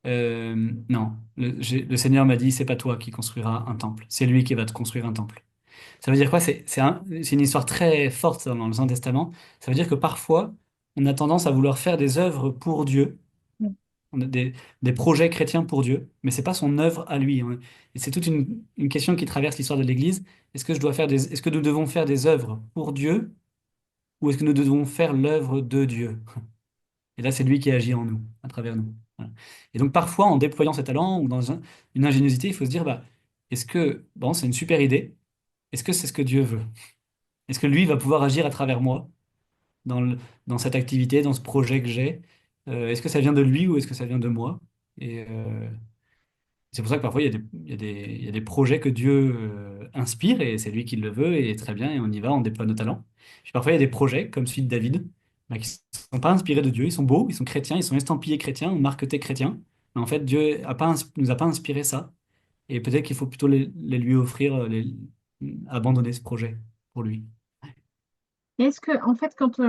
S1: non, le Seigneur m'a dit, c'est pas toi qui construiras un temple, c'est lui qui va te construire un temple. Ça veut dire quoi? C'est une histoire très forte dans l'Ancien Testament. Ça veut dire que parfois, on a tendance à vouloir faire des œuvres pour Dieu, on a des projets chrétiens pour Dieu, mais c'est pas son œuvre à lui, hein. Et c'est toute une question qui traverse l'histoire de l'Église. Est-ce que nous devons faire des œuvres pour Dieu ou est-ce que nous devons faire l'œuvre de Dieu? Et là, c'est lui qui agit en nous, à travers nous. Voilà. Et donc parfois, en déployant ses talents ou dans une ingéniosité, il faut se dire, bah, bon, c'est une super idée, est-ce que c'est ce que Dieu veut? Est-ce que lui va pouvoir agir à travers moi dans dans cette activité, dans ce projet que j'ai? Est-ce que ça vient de lui ou est-ce que ça vient de moi? Et c'est pour ça que parfois il y a des projets que Dieu inspire et c'est lui qui le veut et très bien et on y va, on déploie nos talents. Puis parfois il y a des projets comme celui de David bah, qui ne sont pas inspirés de Dieu, ils sont beaux, ils sont chrétiens, ils sont estampillés chrétiens ou marquetés chrétiens. Mais en fait, Dieu nous a pas inspiré ça et peut-être qu'il faut plutôt les lui offrir, abandonner ce projet pour lui.
S2: Et est-ce que, en fait, quand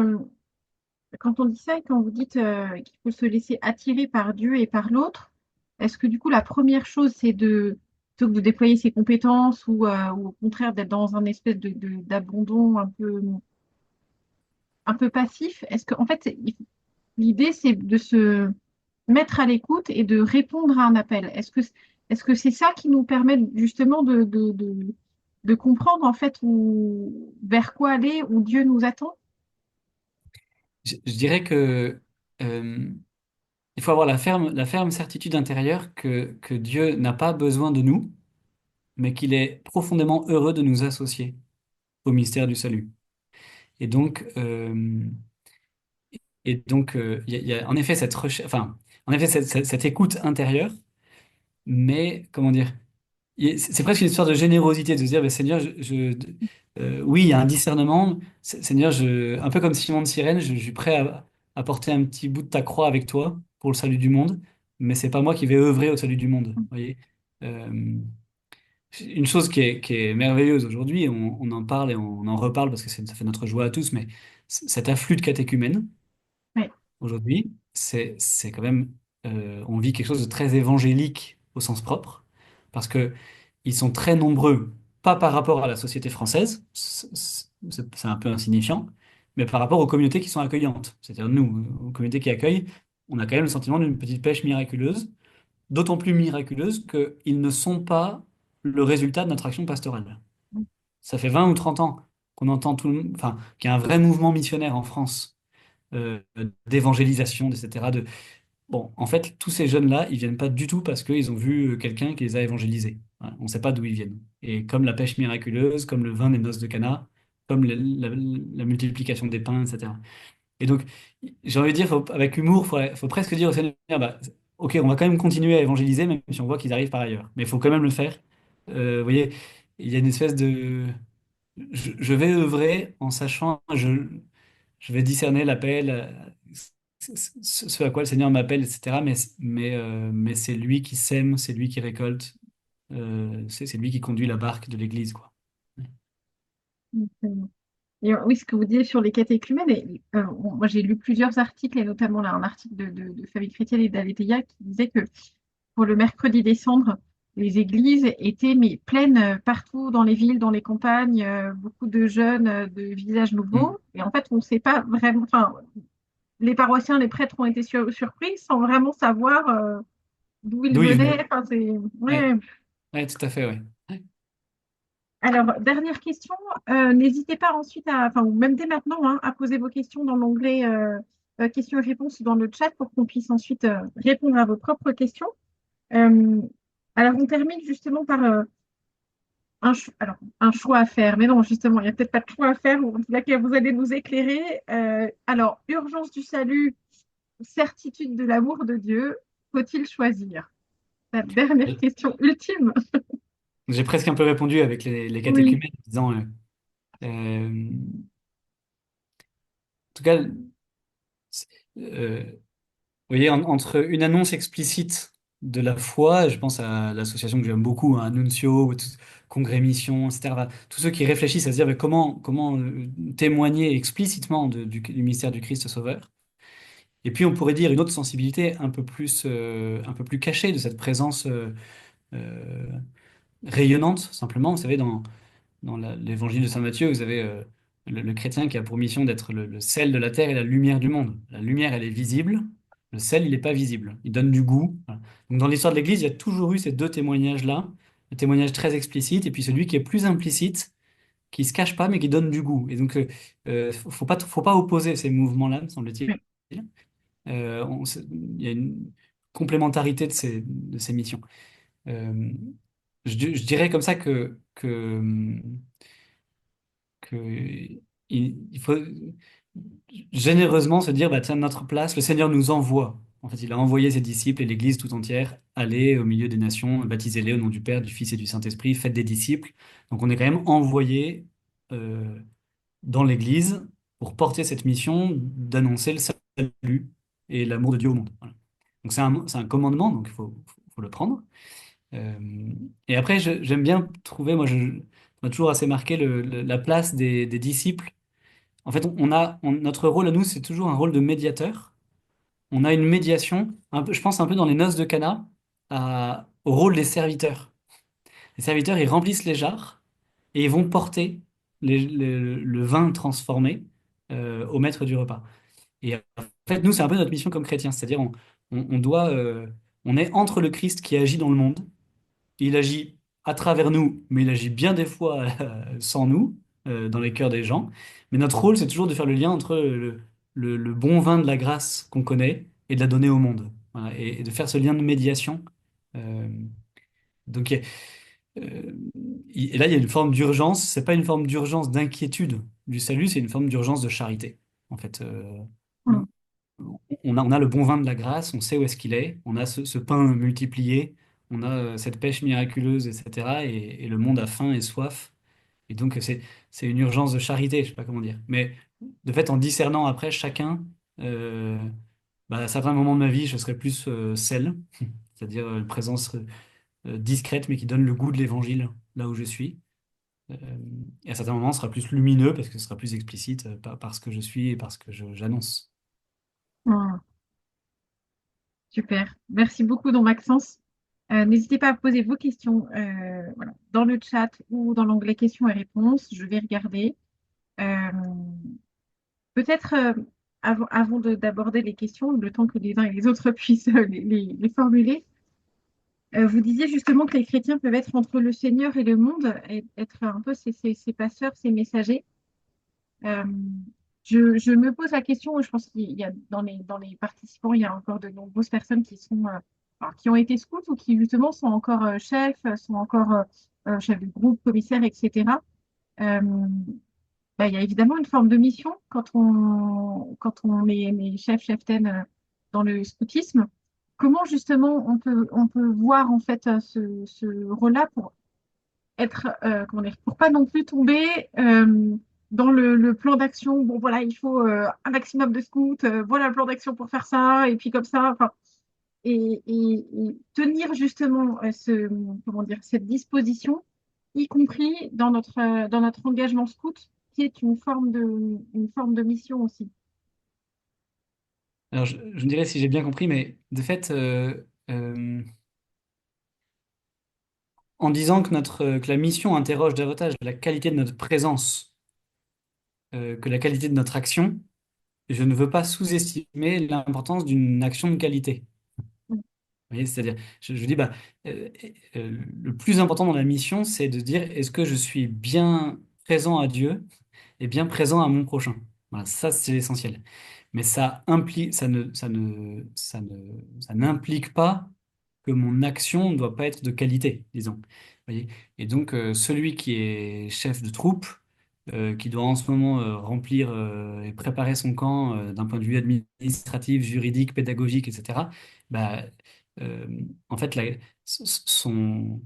S2: on dit ça et quand vous dites qu'il faut se laisser attirer par Dieu et par l'autre, est-ce que du coup, la première chose, c'est plutôt que de déployer ses compétences ou au contraire d'être dans un espèce d'abandon un peu passif, est-ce que, en fait, l'idée, c'est de se mettre à l'écoute et de répondre à un appel. Est-ce que c'est ça qui nous permet justement de comprendre en fait vers quoi aller, où Dieu nous attend?
S1: Je dirais que il faut avoir la ferme certitude intérieure que Dieu n'a pas besoin de nous, mais qu'il est profondément heureux de nous associer au mystère du salut. Et donc, il y a en effet cette recherche, enfin, en effet cette écoute intérieure, mais comment dire, c'est presque une histoire de générosité de se dire, ben, Seigneur, oui, il y a un discernement. Seigneur, un peu comme Simon de Cyrène, je suis prêt à porter un petit bout de ta croix avec toi pour le salut du monde, mais c'est pas moi qui vais œuvrer au salut du monde. Vous voyez? Euh, une chose qui est merveilleuse aujourd'hui, on en parle et on en reparle parce que ça fait notre joie à tous, mais cet afflux de catéchumènes,
S2: Oui.
S1: aujourd'hui, c'est quand même, on vit quelque chose de très évangélique au sens propre, parce que ils sont très nombreux, pas par rapport à la société française, c'est un peu insignifiant, mais par rapport aux communautés qui sont accueillantes. C'est-à-dire nous, aux communautés qui accueillent, on a quand même le sentiment d'une petite pêche miraculeuse, d'autant plus miraculeuse qu'ils ne sont pas le résultat de notre action pastorale. Ça fait 20 ou 30 ans qu'on entend enfin, qu'il y a un vrai mouvement missionnaire en France d'évangélisation, etc. Bon, en fait, tous ces jeunes-là, ils viennent pas du tout parce qu'ils ont vu quelqu'un qui les a évangélisés. Voilà, on ne sait pas d'où ils viennent. Et comme la pêche miraculeuse, comme le vin des noces de Cana, comme la multiplication des pains, etc. Et donc, j'ai envie de dire, avec humour, faut presque dire au Seigneur, bah, ok, on va quand même continuer à évangéliser, même si on voit qu'ils arrivent par ailleurs. Mais il faut quand même le faire. Vous voyez, il y a une espèce de... je vais œuvrer en sachant, je vais discerner l'appel, ce à quoi le Seigneur m'appelle, etc. Mais c'est lui qui sème, c'est lui qui récolte, c'est lui qui conduit la barque de l'Église, quoi.
S2: Et, oui, ce que vous disiez sur les catéchumènes, bon, moi j'ai lu plusieurs articles, et notamment là, un article de Famille chrétienne et d'Aletheia qui disait que pour le mercredi des cendres, les églises étaient mais pleines partout dans les villes, dans les campagnes, beaucoup de jeunes, de visages
S1: Mm.
S2: nouveaux. Et en fait, on ne sait pas vraiment, enfin, les paroissiens, les prêtres ont été surpris sans vraiment savoir d'où ils
S1: D'où il
S2: venaient.
S1: venait.
S2: Enfin,
S1: Ouais,
S2: ouais.
S1: ouais, tout à fait, ouais. Ouais.
S2: Alors, dernière question, n'hésitez pas ensuite enfin, ou même dès maintenant, hein, à poser vos questions dans l'onglet questions et réponses dans le chat pour qu'on puisse ensuite répondre à vos propres questions. Euh, alors, on termine justement par un choix à faire. Mais non, justement, il n'y a peut-être pas de choix à faire, ou en tout cas que vous allez nous éclairer. Alors, urgence du salut, certitude de l'amour de Dieu, faut-il choisir? La dernière question ultime.
S1: J'ai presque un peu répondu avec les
S2: Oui.
S1: catéchumènes en disant, en tout cas, vous voyez, entre une annonce explicite de la foi, je pense à l'association que j'aime beaucoup, hein, Nuncio, congrès mission, etc. Enfin, tous ceux qui réfléchissent à se dire mais comment témoigner explicitement du mystère du Christ Sauveur. Et puis on pourrait dire une autre sensibilité un peu plus cachée de cette présence euh, rayonnante, simplement. Vous savez, dans l'évangile de Saint Matthieu, vous avez le chrétien qui a pour mission d'être le sel de la terre et la lumière du monde. La lumière, elle est visible, le sel, il n'est pas visible. Il donne du goût. Voilà. Donc dans l'histoire de l'Église, il y a toujours eu ces deux témoignages-là, le témoignage très explicite et puis celui qui est plus implicite, qui se cache pas mais qui donne du goût. Et donc, faut pas opposer ces mouvements-là, me semble-t-il.
S2: Oui.
S1: Il y a une complémentarité de ces missions. Euh, je dirais comme ça que il faut généreusement se dire, bah, tiens, notre place, le Seigneur nous envoie. En fait, il a envoyé ses disciples et l'Église tout entière, allez au milieu des nations, baptisez-les au nom du Père, du Fils et du Saint-Esprit, faites des disciples. Donc on est quand même envoyé dans l'Église pour porter cette mission d'annoncer le salut et l'amour de Dieu au monde. Voilà. Donc c'est un commandement, donc faut le prendre. Et après, j'aime bien trouver, moi, ça m'a toujours assez marqué la place des disciples. En fait, notre rôle à nous, c'est toujours un rôle de médiateur. On a une médiation, un peu, je pense un peu dans les noces de Cana, au rôle des serviteurs. Les serviteurs, ils remplissent les jarres et ils vont porter le vin transformé au maître du repas. Et en fait, nous, c'est un peu notre mission comme chrétiens, c'est-à-dire on est entre le Christ qui agit dans le monde. Il agit à travers nous, mais il agit bien des fois sans nous, dans les cœurs des gens. Mais notre rôle, c'est toujours de faire le lien entre le bon vin de la grâce qu'on connaît et de la donner au monde. Voilà, et de faire ce lien de médiation. Euh, donc, euh, et là, il y a une forme d'urgence. C'est pas une forme d'urgence d'inquiétude du salut, c'est une forme d'urgence de charité. En fait,
S2: Mm.
S1: on a le bon vin de la grâce, on sait où est-ce qu'il est, on a ce pain multiplié, on a cette pêche miraculeuse, etc. Et le monde a faim et soif. Et donc, c'est une urgence de charité, je sais pas comment dire. Mais de fait, en discernant après chacun, euh, bah, à certains moments de ma vie, je serai plus sel, c'est-à-dire une présence discrète, mais qui donne le goût de l'évangile là où je suis. Euh, et à certains moments, ce sera plus lumineux parce que ce sera plus explicite parce que je suis et parce que j'annonce.
S2: Mm. Super. Merci beaucoup, don Maxence. N'hésitez pas à poser vos questions voilà, dans le chat ou dans l'onglet questions et réponses. Je vais regarder. Euh, Peut-être avant d'aborder les questions, le temps que les uns et les autres puissent les formuler, vous disiez justement que les chrétiens peuvent être entre le Seigneur et le monde, et être un peu ces passeurs, ces messagers. Euh, je me pose la question, je pense qu'il y a dans les participants, il y a encore de nombreuses personnes qui sont, alors, qui ont été scouts ou qui justement sont encore chefs, sont encore chefs de groupe, commissaires, etc. Euh, Bah, il y a évidemment une forme de mission quand on est chef, cheftaine dans le scoutisme. Comment justement on peut voir en fait ce rôle-là pour être, comment dire, pour pas non plus tomber dans le plan d'action. Bon, voilà, il faut un maximum de scouts, voilà le plan d'action pour faire ça, et puis comme ça, enfin, et tenir justement comment dire, cette disposition, y compris dans notre engagement scout, qui est une forme de mission aussi.
S1: Alors, je me dirais si j'ai bien compris, mais de fait, en disant que la mission interroge davantage la qualité de notre présence que la qualité de notre action, je ne veux pas sous-estimer l'importance d'une action de qualité. Vous voyez, c'est-à-dire, je dis, bah, le plus important dans la mission, c'est de dire, est-ce que je suis bien présent à Dieu et bien présent à mon prochain? Voilà, ça, c'est l'essentiel. Mais ça n'implique pas que mon action ne doit pas être de qualité, disons. Vous voyez. Et donc, celui qui est chef de troupe, qui doit en ce moment remplir et préparer son camp d'un point de vue administratif, juridique, pédagogique, etc., bah, euh, en fait, son,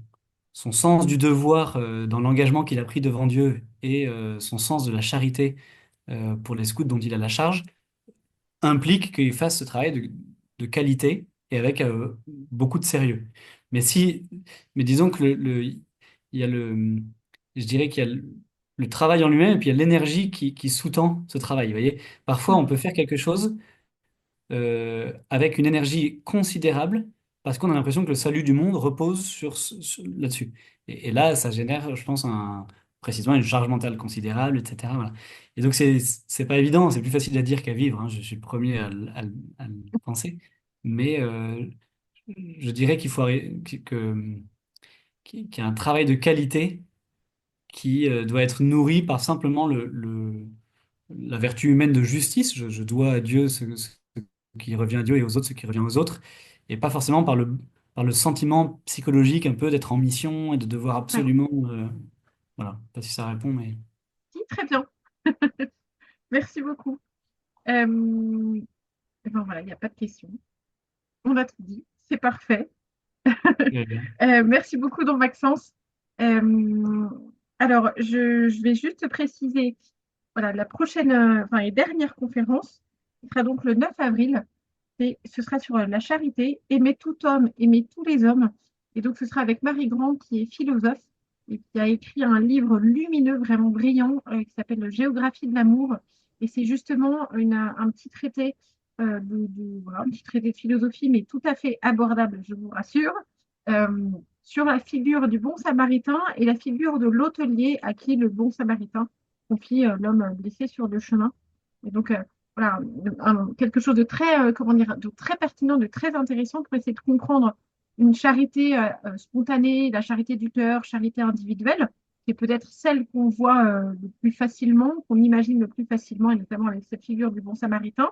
S1: son sens du devoir dans l'engagement qu'il a pris devant Dieu et son sens de la charité pour les scouts dont il a la charge implique qu'il fasse ce travail de qualité et avec beaucoup de sérieux. Mais si, mais disons que il il y a je dirais qu'il y a le travail en lui-même et puis il y a l'énergie qui sous-tend ce travail. Vous voyez, parfois on
S2: Oui,
S1: peut faire quelque chose avec une énergie considérable parce qu'on a l'impression que le salut du monde repose là-dessus. Et là, ça génère, je pense, précisément une charge mentale considérable, etc. Voilà. Et donc, c'est pas évident, c'est plus facile à dire qu'à vivre, hein, je suis le premier à le penser. Mais je dirais qu'il faut qu'il y a un travail de qualité qui doit être nourri par simplement la vertu humaine de justice. Je dois à Dieu ce qui revient à Dieu et aux autres ce qui revient aux autres, et pas forcément par le sentiment psychologique un peu d'être en mission et de devoir
S2: oui.
S1: absolument... voilà, pas si ça répond, mais...
S2: Si, très bien. Merci beaucoup. Bon, voilà, il n'y a pas de question. On a tout dit. C'est parfait. Merci beaucoup, don Maxence. Euh, alors, je vais juste préciser, voilà, la prochaine, enfin, et dernière conférence, ce sera donc le 9 avril, et ce sera sur la charité, aimer tout homme, aimer tous les hommes. Et donc, ce sera avec Marie Grand, qui est philosophe et qui a écrit un livre lumineux, vraiment brillant, qui s'appelle Géographie de l'amour. Et c'est justement un petit traité, voilà, un petit traité de philosophie, mais tout à fait abordable, je vous rassure, sur la figure du bon samaritain et la figure de l'hôtelier à qui le bon samaritain confie l'homme blessé sur le chemin. Et donc, voilà, quelque chose de très, comment dire, de très pertinent, de très intéressant pour essayer de comprendre une charité spontanée, la charité du cœur, charité individuelle, qui est peut-être celle qu'on voit le plus facilement, qu'on imagine le plus facilement, et notamment avec cette figure du bon samaritain,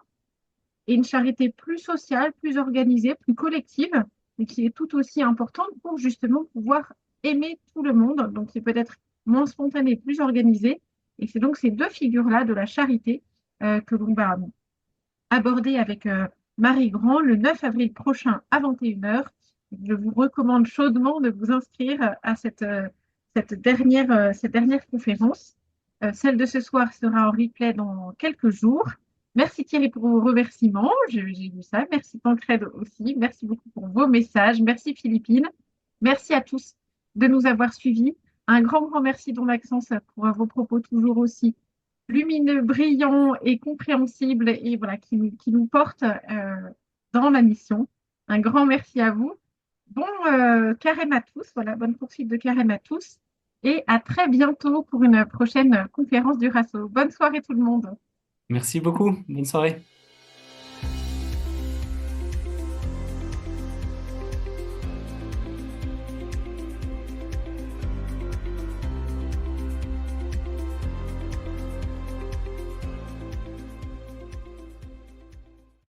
S2: et une charité plus sociale, plus organisée, plus collective, et qui est tout aussi importante pour justement pouvoir aimer tout le monde, donc qui est peut-être moins spontanée, plus organisée. Et c'est donc ces deux figures-là de la charité que l'on va aborder avec Marie Grand le 9 avril prochain à 21 h. Je vous recommande chaudement de vous inscrire à cette dernière conférence. Celle de ce soir sera en replay dans quelques jours. Merci Thierry pour vos remerciements, j'ai vu ça. Merci Tancred aussi. Merci beaucoup pour vos messages. Merci Philippine. Merci à tous de nous avoir suivis. Un grand, grand merci, don Maxence, pour vos propos toujours aussi lumineux, brillant et compréhensible et voilà, qui nous porte dans la mission. Un grand merci à vous. Bon carême à tous, voilà, bonne poursuite de carême à tous et à très bientôt pour une prochaine conférence du RASO. Bonne soirée tout le monde.
S1: Merci beaucoup, bonne soirée.